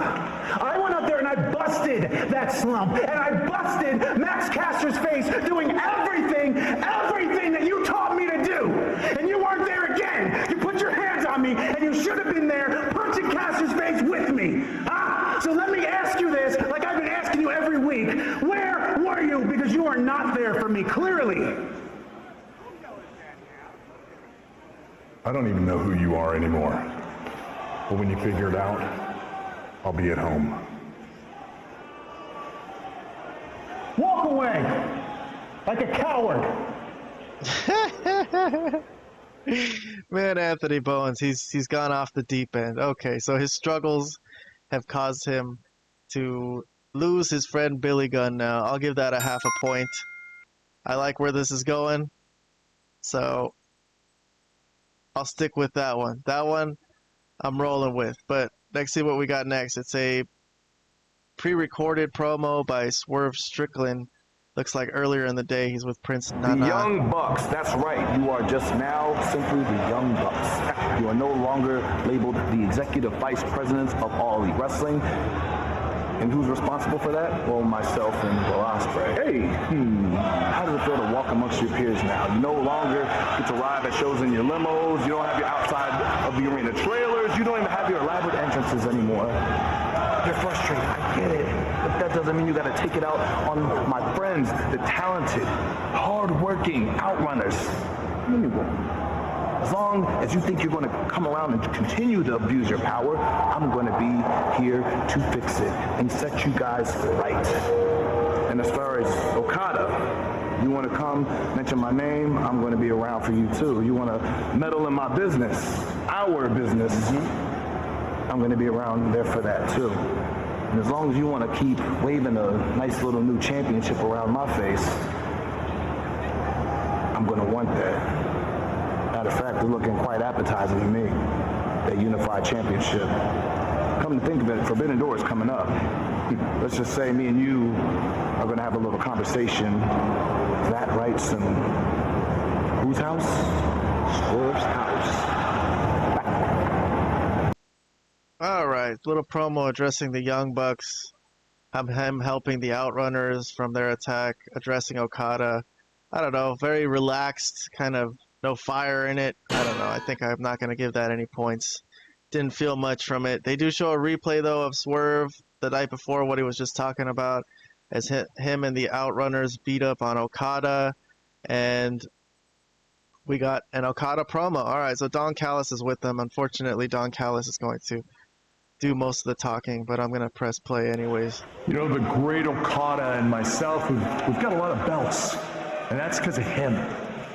I went up there and I busted that slump, and I busted Max Caster's face doing everything that you taught me to do. And you weren't there again. You put your hands on me, and you should have been there punching Caster's face with me, huh? So let me ask you this, like I've been asking you every week. Where were you? Because you are not there for me, clearly. I don't even know who you are anymore. But when you figure it out, I'll be at home. Walk away like a coward. Man, Anthony Bowens, he's gone off the deep end. Okay, so his struggles have caused him to lose his friend Billy Gunn now. I'll give that a half a point. I like where this is going. So I'll stick with that one. That one I'm rolling with. But let's see what we got next. It's a pre-recorded promo by Swerve Strickland. Looks like earlier in the day he's with Prince Nana. The Young Bucks, that's right. You are just now simply the Young Bucks. You are no longer labeled the Executive Vice Presidents of All Elite Wrestling. And who's responsible for that? Well, myself and Will Ospreay. Hey, how does it feel to walk amongst your peers now? You no longer get to ride at shows in your limos. You don't have your outside of the arena trailers. You don't even have your elaborate entrances anymore. You're frustrated. I get it. But that doesn't mean you got to take it out on my friends, the talented, hard-working outrunners. You won't. As long as you think you're going to come around and continue to abuse your power, I'm going to be here to fix it and set you guys right. And as far as Okada, you want to come, mention my name, I'm going to be around for you too. You want to meddle in my business, our business, I'm going to be around there for that too. And as long as you want to keep waving a nice little new championship around my face, I'm going to want that. Matter of fact, it's looking quite appetizing to me, that unified championship. Come to think of it, Forbidden Door is coming up. Let's just say me and you are going to have a little conversation. Is that right? Some whose house? Swerve's house. All right, little promo addressing the Young Bucks. Him helping the Outrunners from their attack, addressing Okada. I don't know, very relaxed, kind of no fire in it. I don't know. I think I'm not going to give that any points. Didn't feel much from it. They do show a replay, though, of Swerve the night before, what he was just talking about, as him and the Outrunners beat up on Okada. And we got an Okada promo. All right, so Don Callis is with them. Unfortunately, Don Callis is going to do most of the talking, but I'm going to press play anyways. You know, the great Okada and myself, we've got a lot of belts. And that's because of him.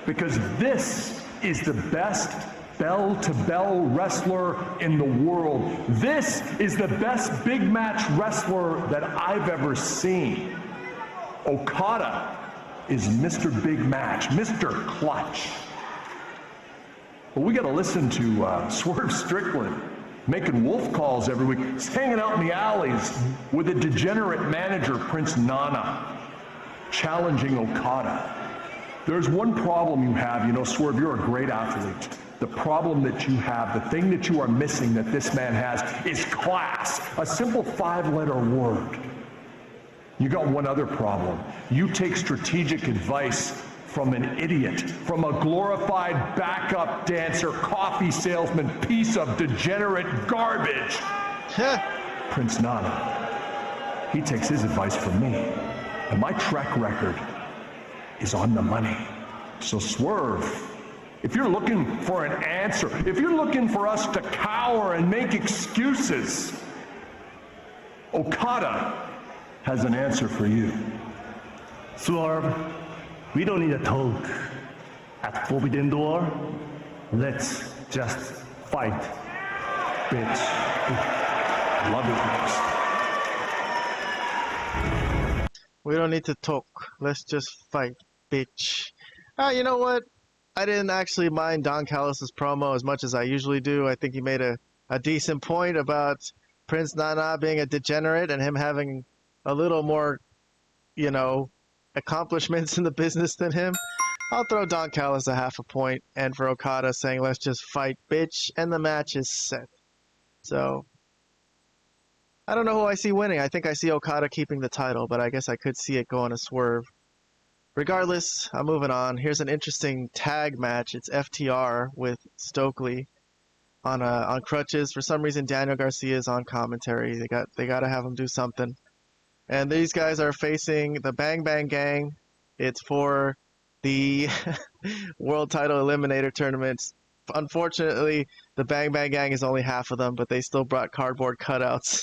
Because this is the best bell-to-bell wrestler in the world. This is the best big match wrestler that I've ever seen. Okada is Mr. Big Match, Mr. Clutch. But we got to listen to Swerve Strickland making wolf calls every week. He's hanging out in the alleys with a degenerate manager, Prince Nana, challenging Okada. There's one problem you have, you know, Swerve, you're a great athlete. The problem that you have, the thing that you are missing that this man has is class, a simple 5-letter word. You got one other problem. You take strategic advice from an idiot, from a glorified backup dancer, coffee salesman, piece of degenerate garbage. Prince Nana, he takes his advice from me, and my track record is on the money. So Swerve, if you're looking for an answer, if you're looking for us to cower and make excuses, Okada has an answer for you. Swerve, we don't need a talk. At Forbidden Door, let's just fight, bitch. Love it. We don't need to talk. Let's just fight, bitch. You know what? I didn't actually mind Don Callis' promo as much as I usually do. I think he made a decent point about Prince Nana being a degenerate and him having a little more, you know, accomplishments in the business than him. I'll throw Don Callis a half a point, and for Okada saying, let's just fight, bitch, and the match is set. So, I don't know who I see winning. I think I see Okada keeping the title, but I guess I could see it going to Swerve. Regardless, I'm moving on. Here's an interesting tag match. It's FTR with Stokely on crutches. For some reason, Daniel Garcia is on commentary. They got to have him do something. And these guys are facing the Bang Bang Gang. It's for the World Title Eliminator Tournaments. Unfortunately, the Bang Bang Gang is only half of them, but they still brought cardboard cutouts.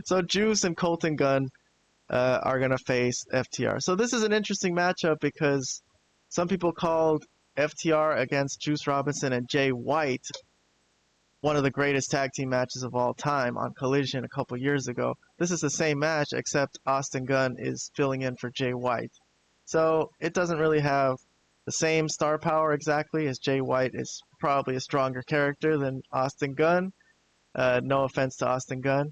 So Juice and Colton Gunn are going to face FTR. So this is an interesting matchup because some people called FTR against Juice Robinson and Jay White one of the greatest tag team matches of all time on Collision a couple years ago. This is the same match, except Austin Gunn is filling in for Jay White. So it doesn't really have the same star power exactly, as Jay White is probably a stronger character than Austin Gunn. No offense to Austin Gunn.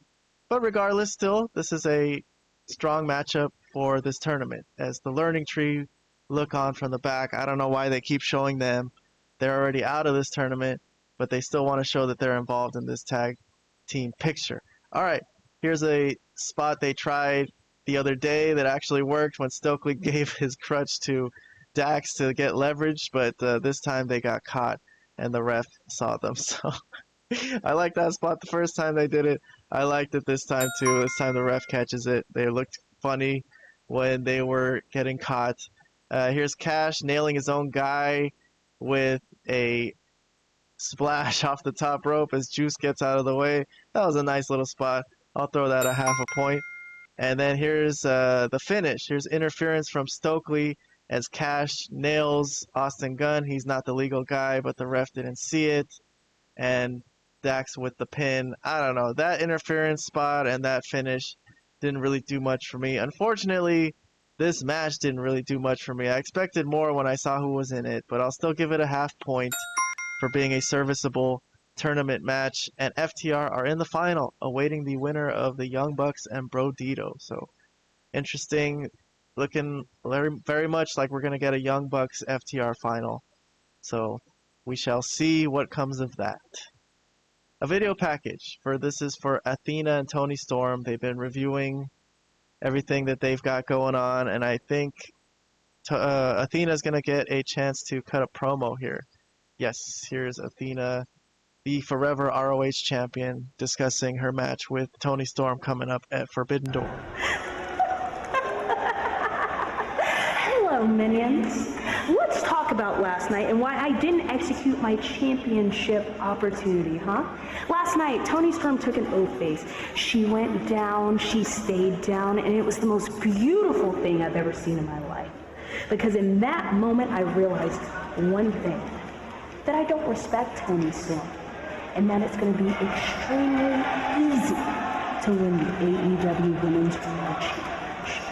But regardless, still, this is a strong matchup for this tournament. As the Learning Tree look on from the back, I don't know why they keep showing them. They're already out of this tournament, but they still want to show that they're involved in this tag team picture. All right, here's a spot they tried the other day that actually worked when Stokely gave his crutch to Dax to get leverage, but this time they got caught and the ref saw them. So I liked that spot the first time they did it. I liked it this time too. This time the ref catches it. They looked funny when they were getting caught. Here's Cash nailing his own guy with a splash off the top rope as Juice gets out of the way. That was a nice little spot. I'll throw that a half a point. And then here's the finish. Here's interference from Stokely as Cash nails Austin Gunn. He's not the legal guy, but the ref didn't see it. And Dax with the pin. I don't know. That interference spot and that finish didn't really do much for me. Unfortunately, this match didn't really do much for me. I expected more when I saw who was in it, but I'll still give it a half point for being a serviceable tournament match. And FTR are in the final, awaiting the winner of the Young Bucks and Bro Dito. So interesting, looking very much like we're going to get a Young Bucks FTR final. So we shall see what comes of that. A video package for this is for Athena and Tony Storm. They've been reviewing everything that they've got going on, and I think Athena's going to get a chance to cut a promo here. Yes, here's Athena, the Forever ROH champion, discussing her match with Tony Storm coming up at Forbidden Door. Hello, minions. Let's talk about last night and why I didn't execute my championship opportunity, huh? Last night, Tony Storm took an O-face. She went down, she stayed down, and it was the most beautiful thing I've ever seen in my life. Because in that moment, I realized one thing. that I don't respect Tony Storm, and that it's going to be extremely easy to win the AEW Women's World Championship.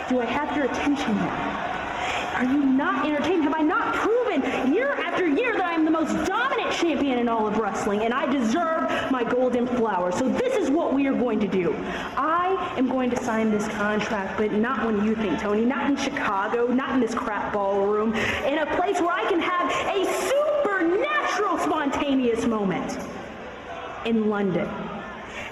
Do I have your attention now? Are you not entertained? Have I not proven year after year that I am the most dominant champion in all of wrestling, and I deserve my golden flower? So this is what we are going to do. I am going to sign this contract, but not when you think, Tony. Not in Chicago, not in this crap ballroom, in a place where I can have a supernatural spontaneous moment. In London,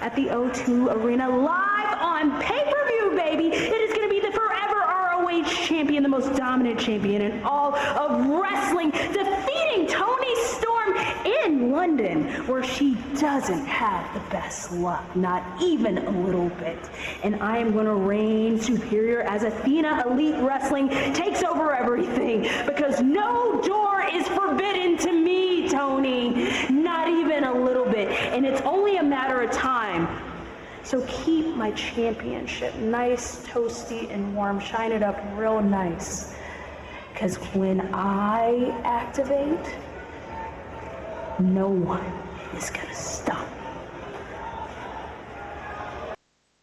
at the O2 Arena, live on pay-per-view, baby. It is going to be the forever ROH champion, the most dominant champion in all of wrestling, defeating Tony Storm in London, where she doesn't have the best luck, not even a little bit. And I am going to reign superior as Athena Elite Wrestling takes over everything, because no door is forbidden to me, Tony, not even a little bit. And it's only a matter of time. So keep my championship nice, toasty, and warm. Shine it up real nice. Because when I activate, no one is going to stop me.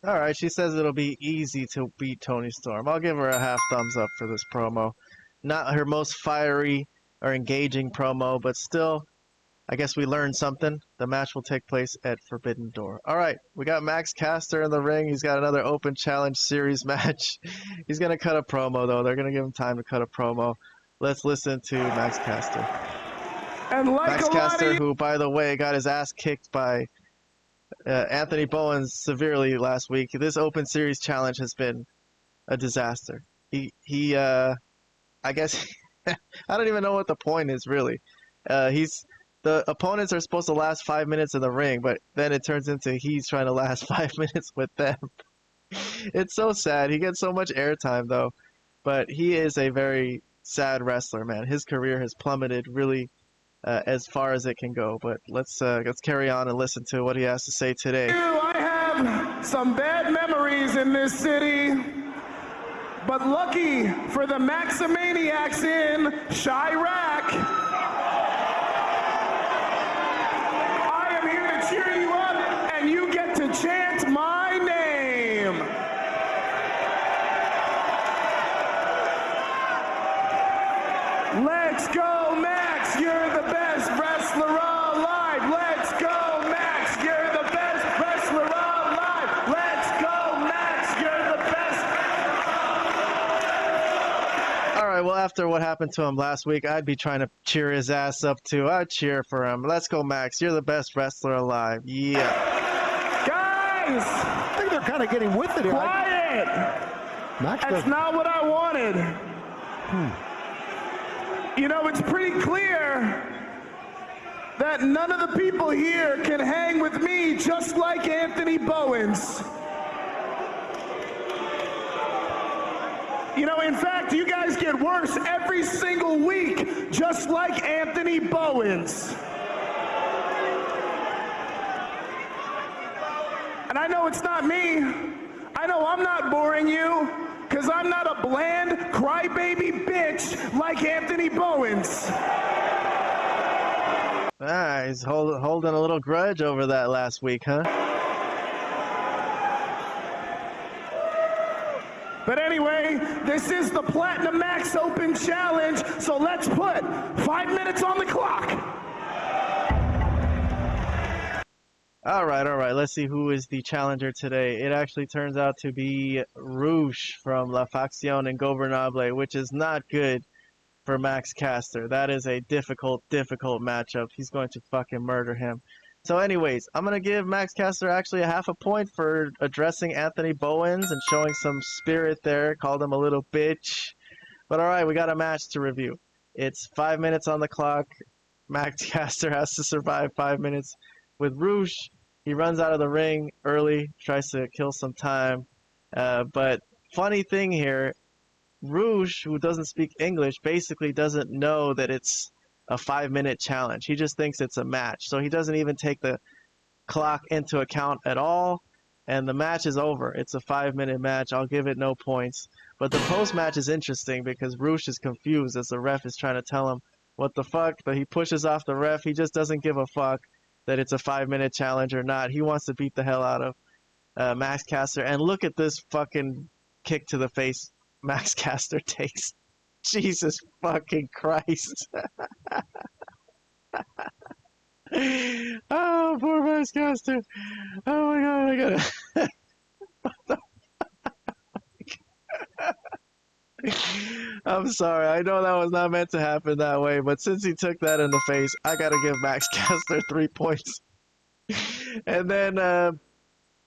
All right, she says it'll be easy to beat Tony Storm. I'll give her a half thumbs up for this promo. Not her most fiery or engaging promo, but still, I guess we learned something. The match will take place at Forbidden Door. All right, we got Max Caster in the ring. He's got another Open Challenge Series match. He's going to cut a promo, though. They're going to give him time to cut a promo. Let's listen to Max Caster. And like Max Caster, who, by the way, got his ass kicked by Anthony Bowens severely last week. This Open Series Challenge has been a disaster. I guess, I don't even know what the point is, really. The opponents are supposed to last 5 minutes in the ring, but then it turns into he's trying to last 5 minutes with them. It's so sad. He gets so much airtime, though. But he is a very sad wrestler, man. His career has plummeted really as far as it can go. But let's carry on and listen to what he has to say today. I have some bad memories in this city, but lucky for the Maximaniacs in Chirac, cheer you up, and you get to chant my name. Let's go, Max, you're the best wrestler alive. Let's go, Max, you're the best wrestler alive. Let's go, Max, you're the best. All right, well, after what happened to him last week, I'd be trying to cheer his ass up, too. I'd cheer for him. Let's go, Max. You're the best wrestler alive. Yeah. Guys! I think they're kind of getting with it here. Quiet! That's not what I wanted. You know, it's pretty clear that none of the people here can hang with me just like Anthony Bowens. You know, in fact, you guys get worse every single week, just like Anthony Bowens. And I know it's not me. I know I'm not boring you, because I'm not a bland, crybaby bitch like Anthony Bowens. He's holding a little grudge over that last week, huh? But anyway, this is the Platinum Max Open Challenge, so let's put 5 minutes on the clock. All right. Let's see who is the challenger today. It actually turns out to be Rouge from La Facción Ingobernable, which is not good for Max Caster. That is a difficult matchup. He's going to fucking murder him. So anyways, I'm going to give Max Caster actually a half a point for addressing Anthony Bowens and showing some spirit there. Called him a little bitch. But all right, we got a match to review. It's 5 minutes on the clock. Max Caster has to survive 5 minutes with Rouge. He runs out of the ring early, tries to kill some time. But funny thing here, Rouge, who doesn't speak English, basically doesn't know that it's a 5 minute challenge. He just thinks it's a match. So he doesn't even take the clock into account at all. And the match is over. It's a 5 minute match. I'll give it no points. But the post match is interesting because Rouge is confused as the ref is trying to tell him what the fuck, but he pushes off the ref. He just doesn't give a fuck that it's a 5-minute challenge or not. He wants to beat the hell out of Max Caster. And look at this fucking kick to the face Max Caster takes. Jesus fucking Christ. Oh, poor Max Caster. Oh my god, I gotta... I'm sorry, I know that was not meant to happen that way, but since he took that in the face, I gotta give Max Caster 3 points. And then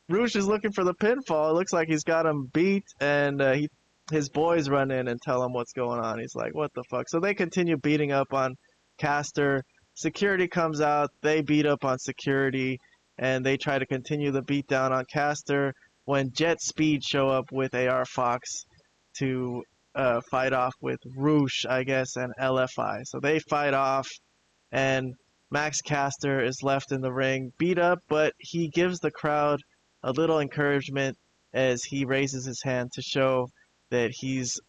Roosh is looking for the pinfall. It looks like he's got him beat, and his boys run in and tell him what's going on. He's like, what the fuck? So they continue beating up on Caster. Security comes out, they beat up on security, and they try to continue the beatdown on Caster when Jet Speed show up with AR Fox to fight off with Roosh, I guess, and LFI. So they fight off, and Max Caster is left in the ring, beat up, but he gives the crowd a little encouragement as he raises his hand to show that he's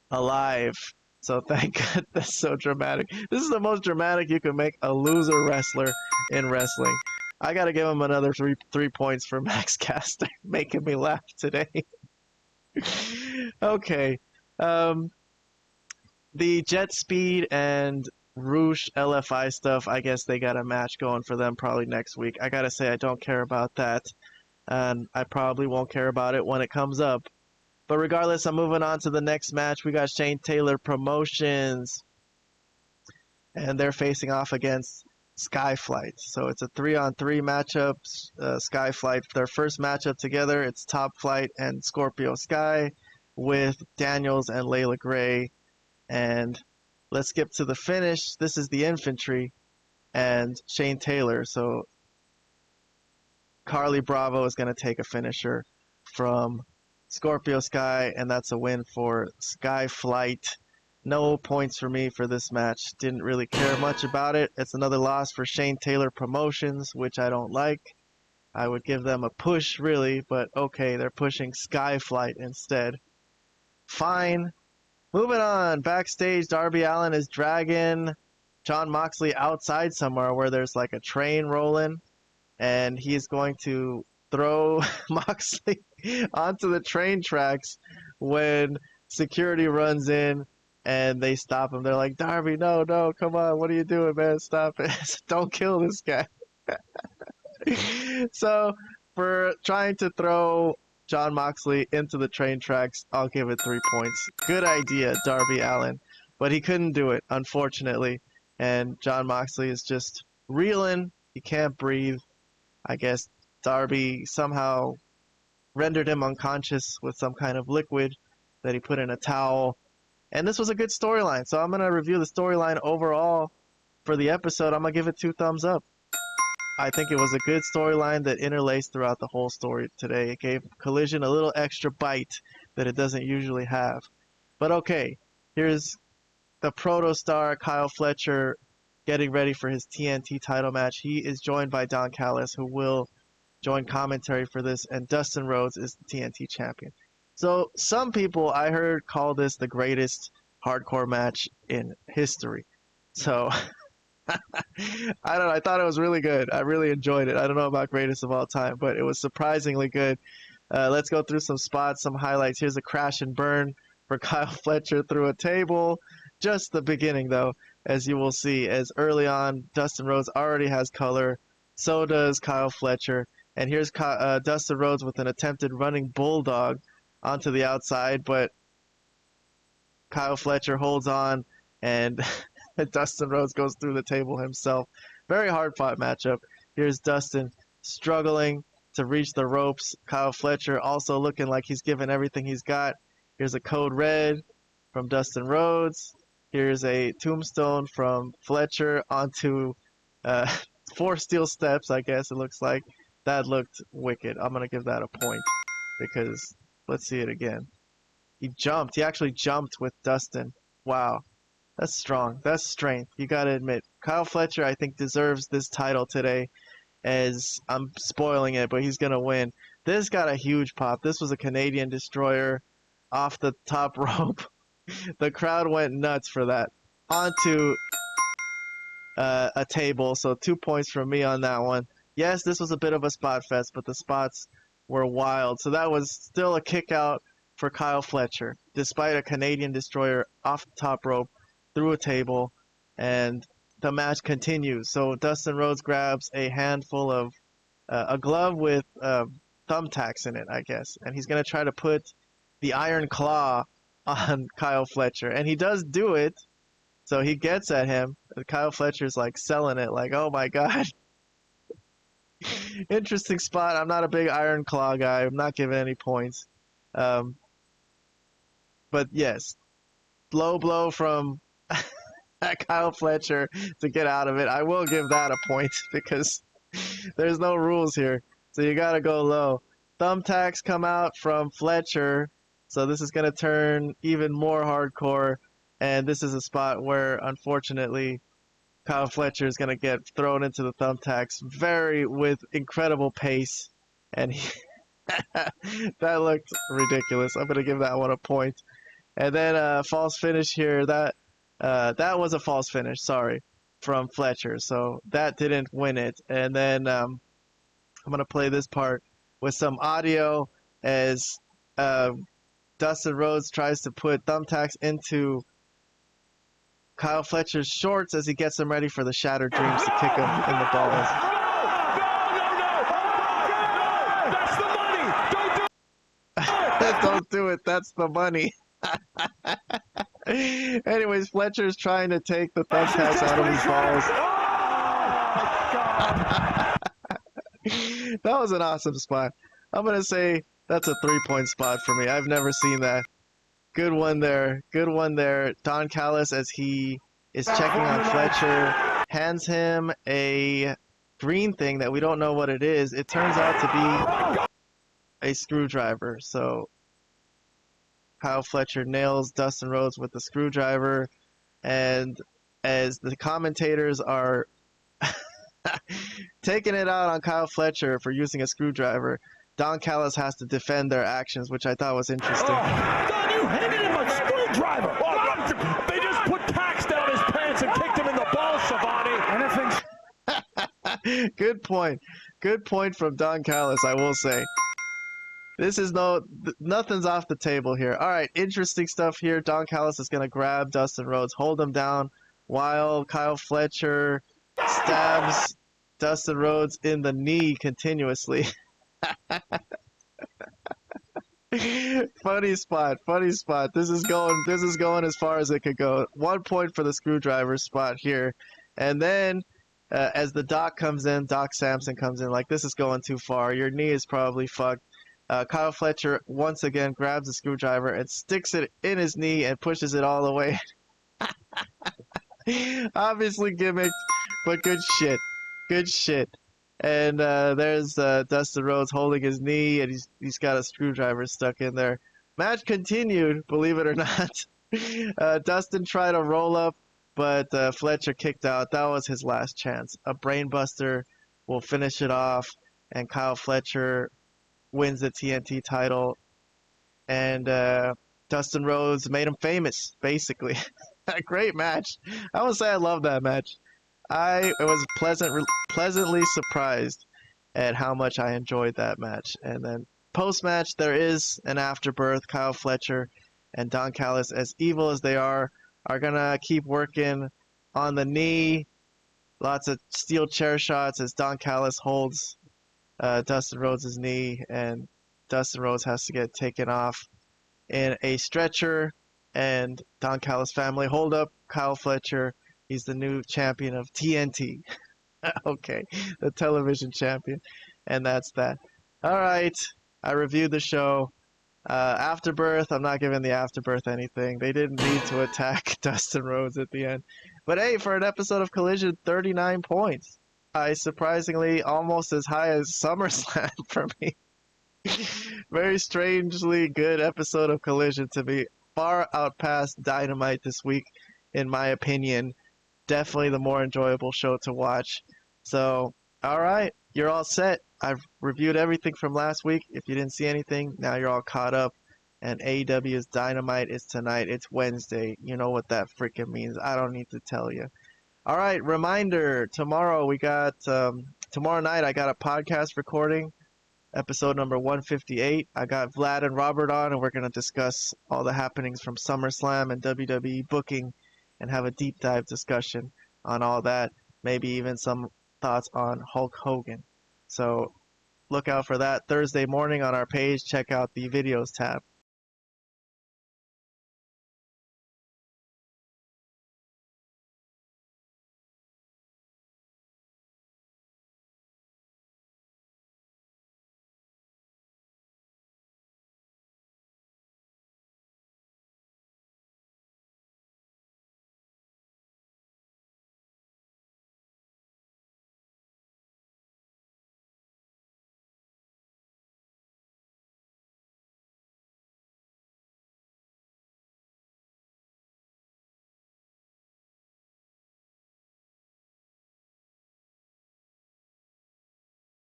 alive. So thank God, that's so dramatic. This is the most dramatic you can make a loser wrestler in wrestling. I gotta give him another three points for Max Caster, making me laugh today. Okay. The Jet Speed and Roosh LFI stuff, I guess they got a match going for them probably next week. I gotta say, I don't care about that, and I probably won't care about it when it comes up. But regardless, I'm moving on to the next match. We got Shane Taylor Promotions, and they're facing off against Skyflight. So it's a 3-on-3 matchup. Skyflight, their first matchup together, it's Top Flight and Scorpio Sky with Daniels and Layla Gray. And let's skip to the finish. This is the Infantry and Shane Taylor. So Carly Bravo is going to take a finisher from Scorpio Sky, and that's a win for Skyflight. No points for me for this match. Didn't really care much about it. It's another loss for Shane Taylor Promotions, which I don't like. I would give them a push, really, but okay, they're pushing Skyflight instead. Fine. Moving on. Backstage, Darby Allin is dragging Jon Moxley outside somewhere where there's like a train rolling, and he's going to throw Moxley onto the train tracks when security runs in and they stop him. They're like, Darby, no, come on, what are you doing, man? Stop it. Don't kill this guy. So for trying to throw Jon Moxley into the train tracks, I'll give it 3 points. Good idea, Darby Allin, but he couldn't do it, unfortunately, and Jon Moxley is just reeling. He can't breathe. I guess Darby somehow rendered him unconscious with some kind of liquid that he put in a towel. And this was a good storyline. So I'm going to review the storyline overall for the episode. I'm going to give it 2 thumbs up. I think it was a good storyline that interlaced throughout the whole story today. It gave Collision a little extra bite that it doesn't usually have. But okay, here's the proto-star Kyle Fletcher getting ready for his TNT title match. He is joined by Don Callis, who will join commentary for this, and Dustin Rhodes is the TNT champion. So some people I heard call this the greatest hardcore match in history. So I don't know, I thought it was really good. I really enjoyed it. I don't know about greatest of all time, but it was surprisingly good. Let's go through some spots, some highlights. Here's a crash and burn for Kyle Fletcher through a table. Just the beginning, though, as you will see, as early on, Dustin Rhodes already has color. So does Kyle Fletcher. And here's Dustin Rhodes with an attempted running bulldog onto the outside, but Kyle Fletcher holds on, and Dustin Rhodes goes through the table himself. Very hard-fought matchup. Here's Dustin struggling to reach the ropes. Kyle Fletcher also looking like he's given everything he's got. Here's a code red from Dustin Rhodes. Here's a tombstone from Fletcher onto 4 steel steps, I guess it looks like. That looked wicked. I'm going to give that a point because let's see it again. He jumped. He actually jumped with Dustin. Wow. That's strong. That's strength. You got to admit. Kyle Fletcher, I think, deserves this title today, as I'm spoiling it, but he's going to win. This got a huge pop. This was a Canadian destroyer off the top rope. The crowd went nuts for that. On to a table. So 2 points from me on that one. Yes, this was a bit of a spot fest, but the spots were wild. So that was still a kick out for Kyle Fletcher, despite a Canadian destroyer off the top rope through a table, and the match continues. So Dustin Rhodes grabs a handful of a glove with thumbtacks in it, I guess, and he's going to try to put the Iron Claw on Kyle Fletcher, and he does do it. So he gets at him, and Kyle Fletcher's like selling it, like, oh my god. Interesting spot. I'm not a big Iron Claw guy. I'm not giving any points. But yes, low blow from Kyle Fletcher to get out of it. I will give that a point because there's no rules here. So you got to go low. Thumbtacks come out from Fletcher. So this is going to turn even more hardcore. And this is a spot where, unfortunately, Kyle Fletcher is going to get thrown into the thumbtacks with incredible pace. And that looked ridiculous. I'm going to give that one a point. And then false finish here. That was a false finish, sorry, from Fletcher. So that didn't win it. And then I'm going to play this part with some audio as Dustin Rhodes tries to put thumbtacks into Kyle Fletcher's shorts as he gets them ready for the Shattered Dreams to kick him in the balls. Don't do it. That's the money. Anyways, Fletcher's trying to take the thumbtacks out of his balls. That was an awesome spot. I'm going to say that's a 3-point spot for me. I've never seen that. Good one there. Good one there. Don Callis, as he is checking on Fletcher, hands him a green thing that we don't know what it is. It turns out to be a screwdriver. So Kyle Fletcher nails Dustin Rhodes with the screwdriver. And as the commentators are taking it out on Kyle Fletcher for using a screwdriver, Don Callis has to defend their actions, which I thought was interesting. Don, you handed him a screwdriver! They just put tacks down his pants and kicked him in the balls, Shivani! Good point. Good point from Don Callis, I will say. This is nothing's off the table here. All right, interesting stuff here. Don Callis is going to grab Dustin Rhodes, hold him down, while Kyle Fletcher stabs Dustin Rhodes in the knee continuously. Funny spot. This is going as far as it could go. 1 point for the screwdriver spot here. And then as the Doc comes in, Doc Samson comes in, like, this is going too far. Your knee is probably fucked. Kyle Fletcher once again grabs the screwdriver and sticks it in his knee and pushes it all the way. Obviously gimmicked, but good shit. Good shit. And there's Dustin Rhodes holding his knee, and he's got a screwdriver stuck in there. Match continued, believe it or not. Dustin tried to roll up, but Fletcher kicked out. That was his last chance. A brainbuster will finish it off, and Kyle Fletcher wins the TNT title. And Dustin Rhodes made him famous, basically. A great match. I would say I love that match. I was pleasantly surprised at how much I enjoyed that match. And then post-match, there is an afterbirth. Kyle Fletcher and Don Callis, as evil as they are going to keep working on the knee. Lots of steel chair shots as Don Callis holds Dustin Rhodes' knee, and Dustin Rhodes has to get taken off in a stretcher. And Don Callis family hold up Kyle Fletcher. He's the new champion of TNT. Okay, the television champion. And that's that. All right, I reviewed the show. Afterbirth, I'm not giving the Afterbirth anything. They didn't need to attack Dustin Rhodes at the end. But hey, for an episode of Collision, 39 points. Surprisingly, almost as high as SummerSlam for me. Very strangely good episode of Collision to me. Far outpast Dynamite this week, in my opinion. Definitely the more enjoyable show to watch. So, all right, you're all set. I've reviewed everything from last week. If you didn't see anything, now you're all caught up. And AEW's Dynamite is tonight. It's Wednesday. You know what that freaking means. I don't need to tell you. All right, reminder, tomorrow tomorrow night I got a podcast recording, episode number 158. I got Vlad and Robert on, and we're going to discuss all the happenings from SummerSlam and WWE booking and have a deep dive discussion on all that, maybe even some thoughts on Hulk Hogan. So look out for that Thursday morning on our page. Check out the videos tab.